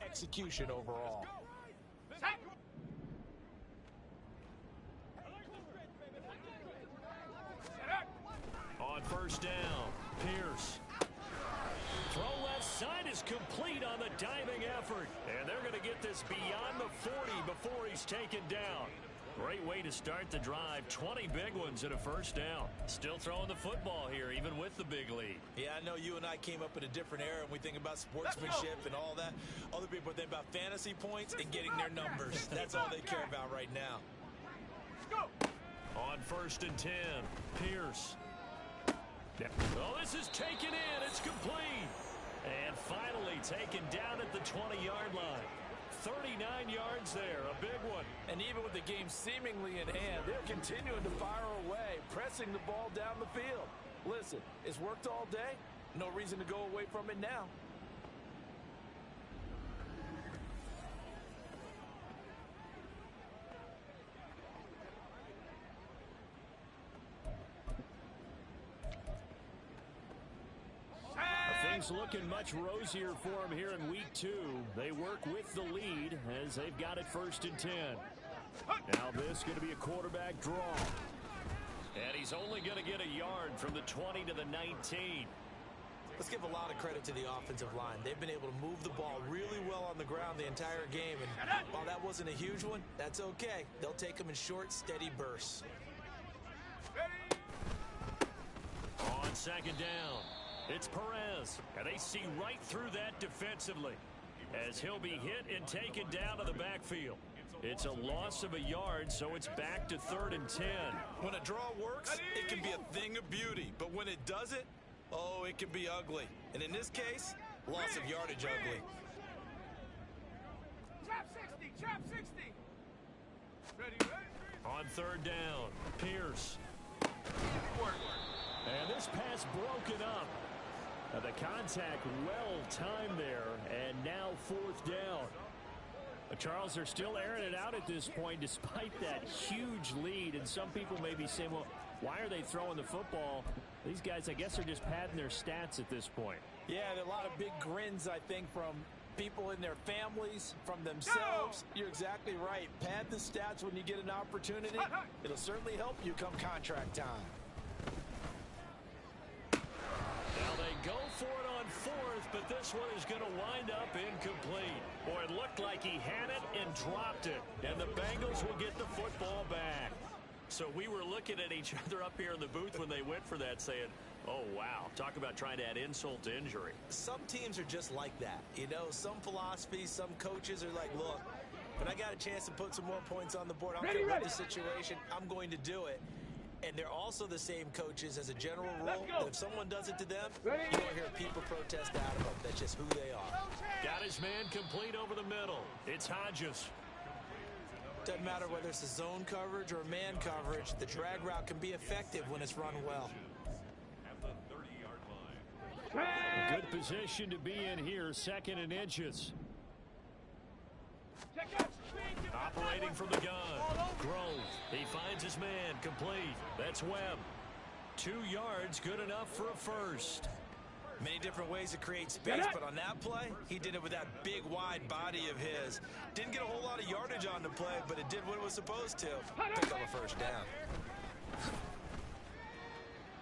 Execution overall. On first down, Pierce. Throw left side is complete on the diving effort. And they're going to get this beyond the 40 before he's taken down. Great way to start the drive. 20 big ones and a first down. Still throwing the football here, even with the big lead. Yeah, I know you and I came up in a different era, and we think about sportsmanship and all that. Other people think about fantasy points and getting their numbers. That's all they care about right now. On first and 10, Pierce. Oh, this is taken in. It's complete. And finally taken down at the 20-yard line. 39 yards there, a big one. And even with the game seemingly in hand, they're continuing to fire away, pressing the ball down the field. Listen, it's worked all day. No reason to go away from it now. Things looking much rosier for them here in week 2. They work with the lead as they've got it first and 10. Now this is going to be a quarterback draw. And he's only going to get a yard from the 20 to the 19. Let's give a lot of credit to the offensive line. They've been able to move the ball really well on the ground the entire game. And while that wasn't a huge one, that's okay. They'll take them in short, steady bursts. On second down, it's Perez. And they see right through that defensively as he'll be hit and taken down to the backfield. It's a loss of a yard, so it's back to 3rd and 10. When a draw works, it can be a thing of beauty. But when it doesn't, oh, it can be ugly. And in this case, loss of yardage ugly. Trap 60. Ready. On third down, Pierce. And this pass broken up. The contact well timed there, and now fourth down. Charles, they're still airing it out at this point despite that huge lead, and some people may be saying, well, why are they throwing the football? These guys, I guess, are just padding their stats at this point. Yeah, there are a lot of big grins, I think, from people in their families, from themselves. You're exactly right. Pad the stats when you get an opportunity. It'll certainly help you come contract time. Now they go for it on fourth, but this one is going to wind up incomplete. Boy, it looked like he had it and dropped it, and the Bengals will get the football back. So we were looking at each other up here in the booth when they went for that, saying, oh, wow, talk about trying to add insult to injury. Some teams are just like that. You know, some philosophies, some coaches are like, look, when I got a chance to put some more points on the board, I don't care what the situation, I'm going to do it. And they're also the same coaches as a general rule that if someone does it to them, you don't hear people protest out of them. That's just who they are. Got his man complete over the middle. It's Hodges. Doesn't matter whether it's a zone coverage or man coverage, the drag route can be effective when it's run well. At the 30-yard line. Good position to be in here, second and inches. Operating from the gun. Grove. He finds his man complete. That's Webb. 2 yards, good enough for a first. Many different ways to create space, but on that play, he did it with that big, wide body of his. Didn't get a whole lot of yardage on the play, but it did what it was supposed to. Pick up a first down.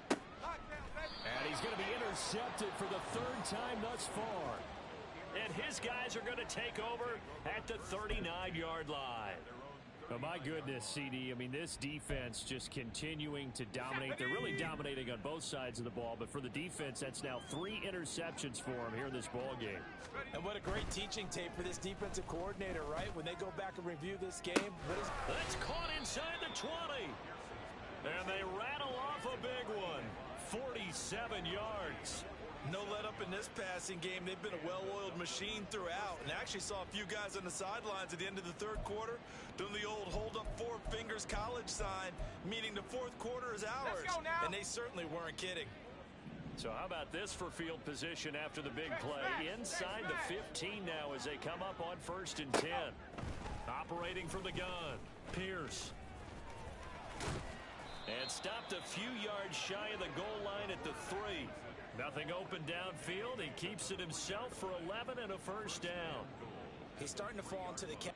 And he's going to be intercepted for the third time thus far. And his guys are going to take over at the 39-yard line. Oh, my goodness, CD. I mean, this defense just continuing to dominate. They're really dominating on both sides of the ball, but for the defense, that's now 3 interceptions for them here in this ball game. And what a great teaching tape for this defensive coordinator, right? When they go back and review this game. That's caught inside the 20. And they rattle off a big one. 47 yards. No let up in this passing game. They've been a well-oiled machine throughout. And actually saw a few guys on the sidelines at the end of the third quarter doing the old hold up 4 fingers college sign, meaning the fourth quarter is ours. And they certainly weren't kidding. So how about this for field position after the big play? Inside the 15 now as they come up on 1st and 10. Operating from the gun. Pierce. And stopped a few yards shy of the goal line at the 3. Nothing open downfield. He keeps it himself for 11 and a first down. He's starting to fall into the cap.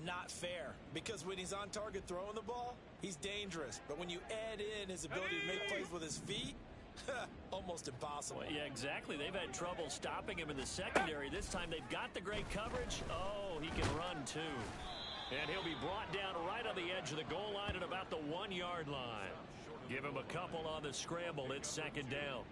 Not fair, because when he's on target throwing the ball, he's dangerous. But when you add in his ability to make plays with his feet, almost impossible. Well, yeah, exactly. They've had trouble stopping him in the secondary. This time they've got the great coverage. Oh, he can run too. And he'll be brought down right on the edge of the goal line at about the 1-yard line. Give him a couple on the scramble. It's 2nd down.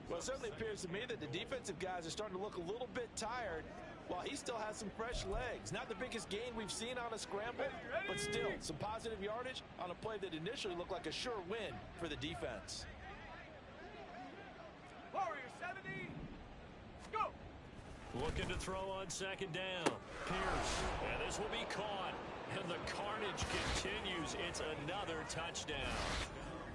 Well, it certainly appears to me that the defensive guys are starting to look a little bit tired while he still has some fresh legs. Not the biggest gain we've seen on a scramble, but still some positive yardage on a play that initially looked like a sure win for the defense. Warrior 70. Go. Looking to throw on 2nd down. Pierce. And this will be caught. And the carnage continues. It's another touchdown.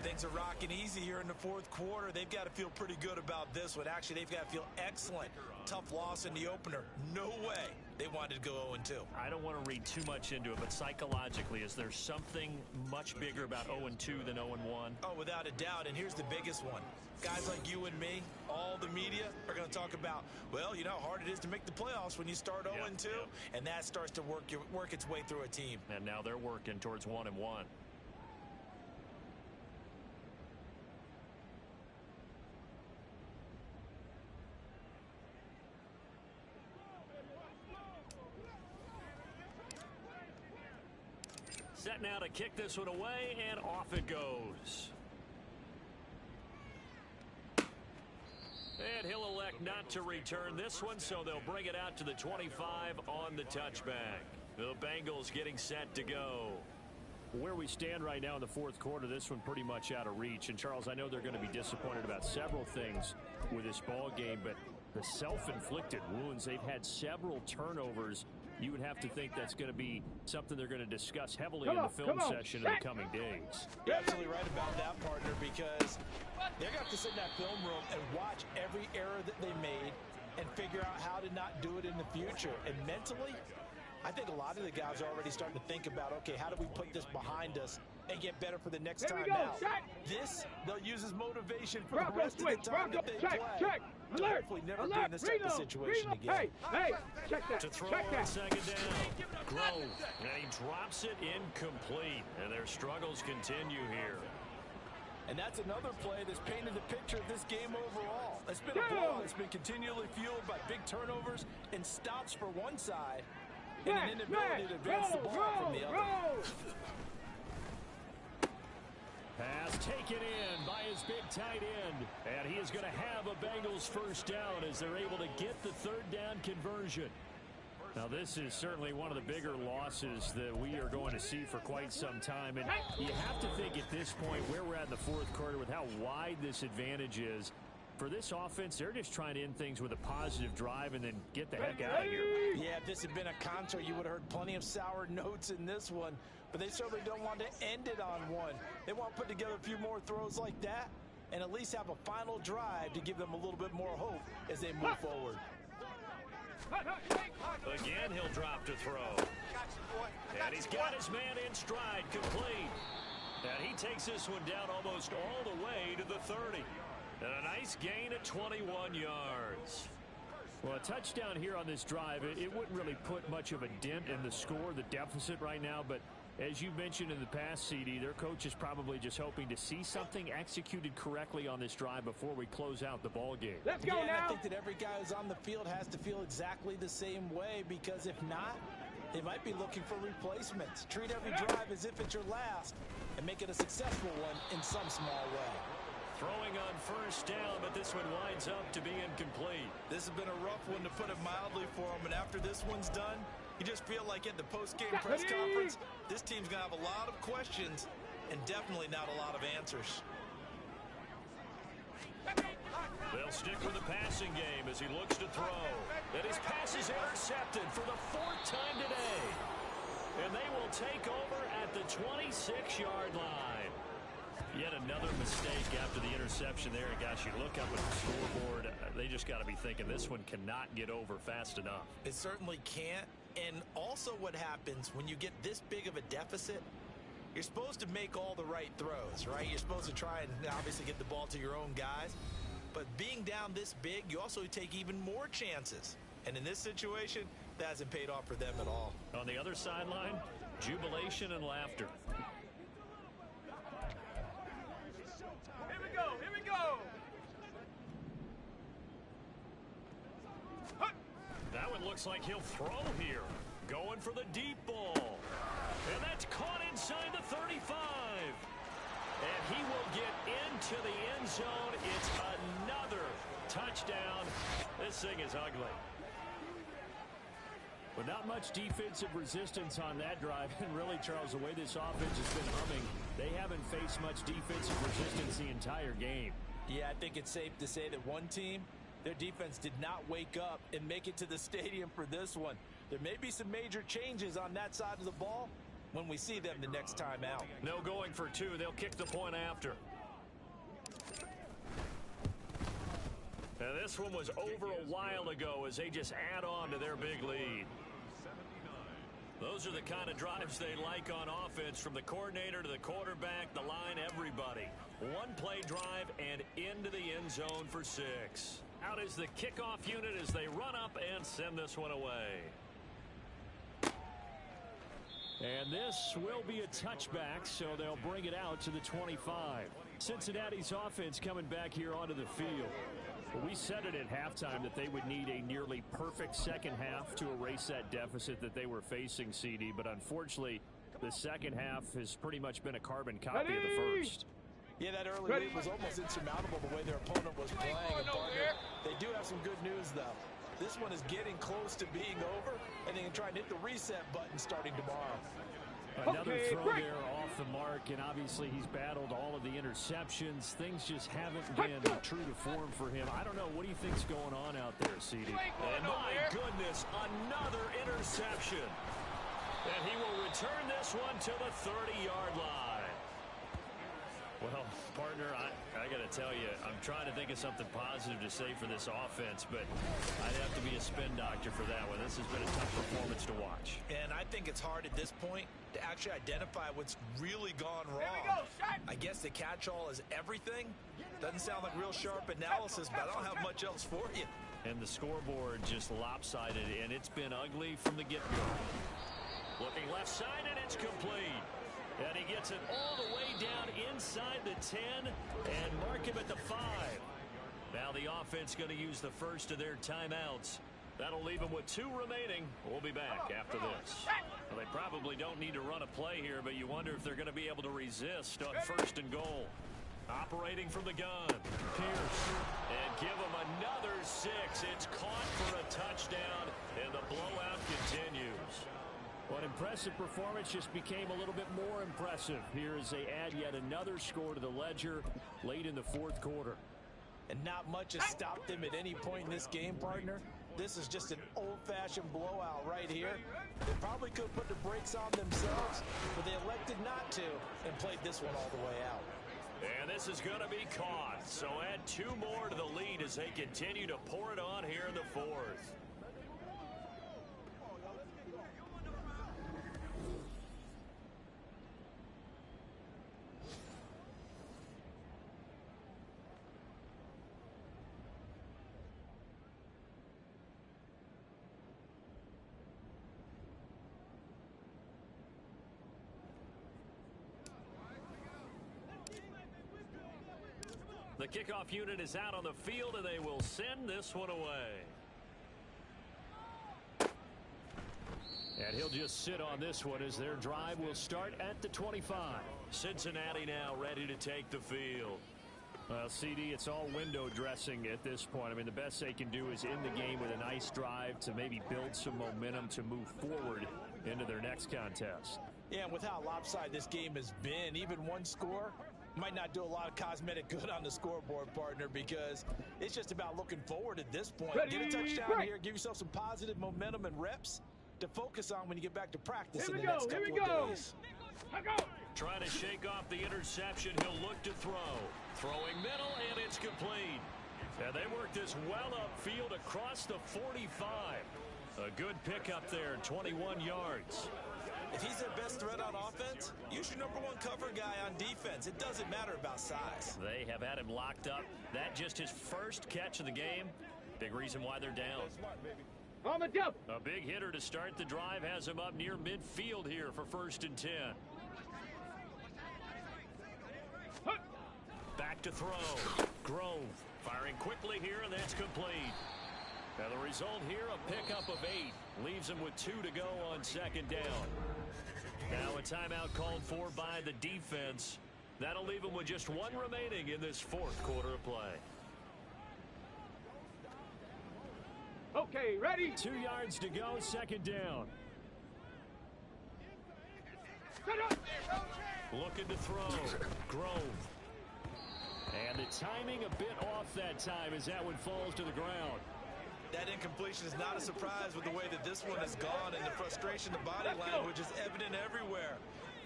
Things are rocking easy here in the fourth quarter. They've got to feel pretty good about this one. Actually, they've got to feel excellent. Tough loss in the opener. No way they wanted to go 0-2. I don't want to read too much into it, but psychologically, is there something much bigger about 0-2 than 0-1? Oh, without a doubt. And here's the biggest one. Guys like you and me, all the media, are going to talk about, well, you know how hard it is to make the playoffs when you start 0-2. Yep. And that starts to work its way through a team. And now they're working towards 1-1. Set now to kick this one away, and off it goes. And he'll elect not to return this one, so they'll bring it out to the 25 on the touchback. The Bengals getting set to go. Where we stand right now in the fourth quarter, this one pretty much out of reach. And, Charles, I know they're going to be disappointed about several things with this ball game, but the self-inflicted wounds, they've had several turnovers. You would have to think that's going to be something they're going to discuss heavily in the film session in the coming days. You're absolutely right about that, partner, because they're going to have to sit in that film room and watch every error that they made and figure out how to not do it in the future. And mentally, I think a lot of the guys are already starting to think about, okay, how do we put this behind us and get better for the next time out? This, they'll use as motivation for the rest of the time that they play. Hopefully never be in this type of situation again. Hey, check that. To throw Check on that. second down. Grove. And he drops it incomplete. And their struggles continue here. And that's another play that's painted the picture of this game overall. It's been a ball that's been continually fueled by big turnovers and stops for one side and an inability to advance the ball from the other. Pass taken in by his big tight end. And he is going to have a Bengals first down as they're able to get the third down conversion. Now, this is certainly one of the bigger losses that we are going to see for quite some time. And you have to think at this point where we're at in the fourth quarter with how wide this advantage is. For this offense, they're just trying to end things with a positive drive and then get the heck out of here. Yeah, if this had been a concert, you would have heard plenty of sour notes in this one. But they certainly don't want to end it on one. They want to put together a few more throws like that and at least have a final drive to give them a little bit more hope as they move forward. Again, he'll drop to throw. And he's got his man in stride, complete. And he takes this one down almost all the way to the 30. And a nice gain at 21 yards. Well, a touchdown here on this drive, it wouldn't really put much of a dent in the score, the deficit right now. But as you mentioned in the past, CD, their coach is probably just hoping to see something executed correctly on this drive before we close out the ball game. Let's go now. I think that every guy who's on the field has to feel exactly the same way, because if not, they might be looking for replacements. Treat every drive as if it's your last and make it a successful one in some small way. Throwing on first down, but this one winds up to be incomplete. This has been a rough one, to put it mildly, for him. And after this one's done, you just feel like at the post-game press conference, this team's going to have a lot of questions and definitely not a lot of answers. They'll stick with the passing game as he looks to throw. And his pass is intercepted for the fourth time today. And they will take over at the 26-yard line. Yet another mistake after the interception there. And gosh, you look up at the scoreboard, they just got to be thinking this one cannot get over fast enough. It certainly can't. And also what happens when you get this big of a deficit, you're supposed to make all the right throws, right? You're supposed to try and obviously get the ball to your own guys. But being down this big, you also take even more chances. And in this situation, that hasn't paid off for them at all. On the other sideline, jubilation and laughter. Here we go. Here we go. That one looks like he'll throw here. Going for the deep ball. And that's caught inside the 35. And he will get into the end zone. It's another touchdown. This thing is ugly. But not much defensive resistance on that drive. And really, Charles, the way this offense has been humming, they haven't faced much defensive resistance the entire game. Yeah, I think it's safe to say that one team, their defense did not wake up and make it to the stadium for this one. There may be some major changes on that side of the ball when we see them the next time out. No going for two. They'll kick the point after. And this one was over a while ago as they just add on to their big lead. Those are the kind of drives they like on offense, from the coordinator to the quarterback, the line, everybody. One play drive and into the end zone for 6. Out is the kickoff unit as they run up and send this one away. And this will be a touchback, so they'll bring it out to the 25. Cincinnati's offense coming back here onto the field. We said it at halftime that they would need a nearly perfect second half to erase that deficit that they were facing, CD. But unfortunately, the second half has pretty much been a carbon copy of the first. Yeah, that early lead was almost insurmountable the way their opponent was playing. And partner, they do have some good news, though. This one is getting close to being over, and they can try and hit the reset button starting tomorrow. Another throw there off the mark, and obviously he's battled all of the interceptions. Things just haven't been true to form for him. I don't know. What do you think's going on out there, CD? And my goodness, another interception. And he will return this one to the 30-yard line. Well, partner, I got to tell you, I'm trying to think of something positive to say for this offense, but I'd have to be a spin doctor for that one. This has been a tough performance to watch. And I think it's hard at this point to actually identify what's really gone wrong. I guess the catch-all is everything. Doesn't sound like real sharp analysis, but I don't have much else for you. And the scoreboard just lopsided, and it's been ugly from the get-go. Looking left side, and it's complete. And he gets it all the way down inside the 10 and mark him at the 5. Now the offense going to use the first of their timeouts. That'll leave them with 2 remaining. We'll be back after this. Well, they probably don't need to run a play here, but you wonder if they're going to be able to resist on 1st and goal. Operating from the gun. Pierce. And give him another 6. It's caught for a touchdown, and the blowout continues. What impressive performance just became a little bit more impressive here as they add yet another score to the ledger late in the 4th quarter. And not much has stopped them at any point in this game, partner. This is just an old-fashioned blowout right here. They probably could have put the brakes on themselves, but they elected not to and played this one all the way out. And this is going to be caught. So add 2 more to the lead as they continue to pour it on here in the 4th. The kickoff unit is out on the field, and they will send this one away. And he'll just sit on this one as their drive will start at the 25. Cincinnati now ready to take the field. Well, CD, it's all window dressing at this point. I mean, the best they can do is end the game with a nice drive to maybe build some momentum to move forward into their next contest. Yeah, and with how lopsided this game has been, even one score might not do a lot of cosmetic good on the scoreboard, partner, because it's just about looking forward at this point. Get a touchdown here, give yourself some positive momentum and reps to focus on when you get back to practice in the next couple of days. Trying to shake off the interception. He'll look to throw. Throwing middle, and it's complete. And they work this well upfield across the 45. A good pickup there, 21 yards. If he's their best threat on offense, use your number 1 cover guy on defense. It doesn't matter about size. They have had him locked up. That just his first catch of the game. Big reason why they're down. On the jump. A big hitter to start the drive has him up near midfield here for 1st and 10. Back to throw. Grove firing quickly here, and that's complete. Now the result here, a pickup of 8. Leaves him with 2 to go on 2nd down. Now a timeout called for by the defense. That'll leave him with just 1 remaining in this 4th quarter of play. Okay, ready? 2 yards to go, 2nd down. Looking to throw. Grove. And the timing a bit off that time as that one falls to the ground. That incompletion is not a surprise with the way that this one has gone, and the frustration, the body language is evident everywhere.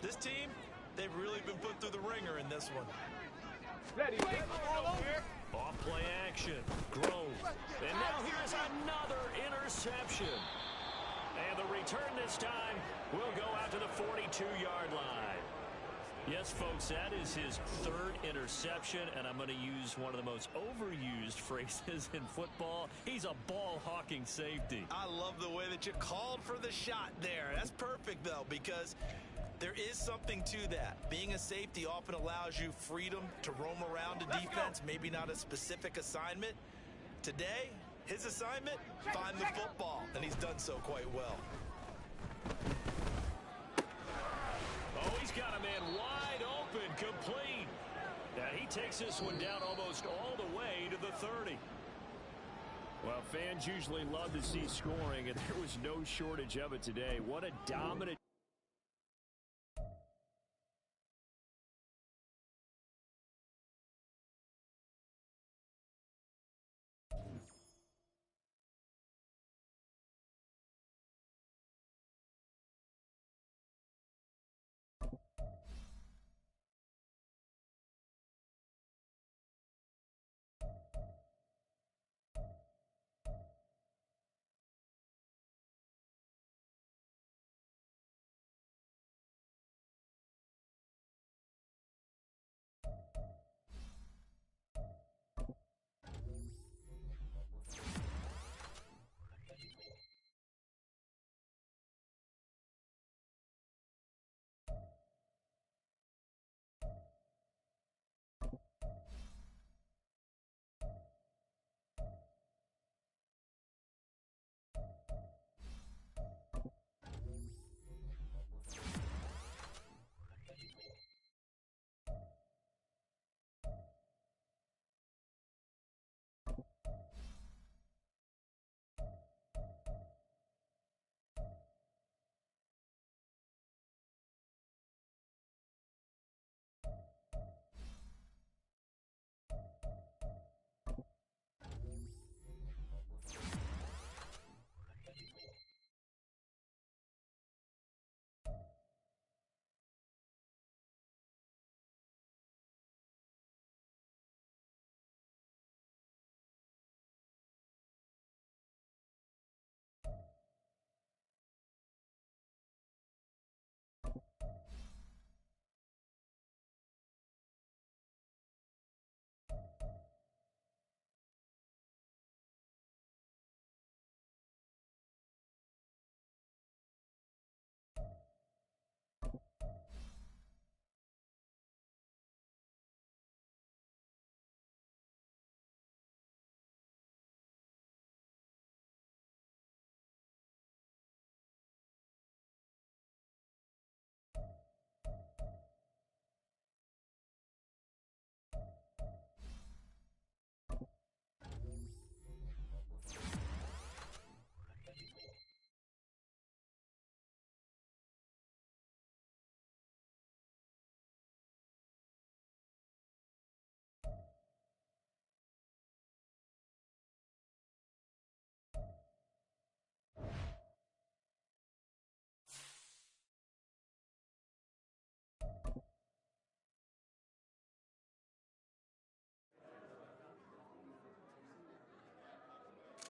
This team, they've really been put through the ringer in this one. Ready. Off play action. Grove. And now here's another interception. And the return this time will go out to the 42-yard line. Yes, folks, that is his 3rd interception, and I'm going to use one of the most overused phrases in football. He's a ball-hawking safety. I love the way that you called for the shot there. That's perfect, though, because there is something to that. Being a safety often allows you freedom to roam around a defense, maybe not a specific assignment. Today, his assignment, find the football, and he's done so quite well. Oh, he's got a man wide open, complete. And he takes this one down almost all the way to the 30. Well, fans usually love to see scoring, and there was no shortage of it today. What a dominant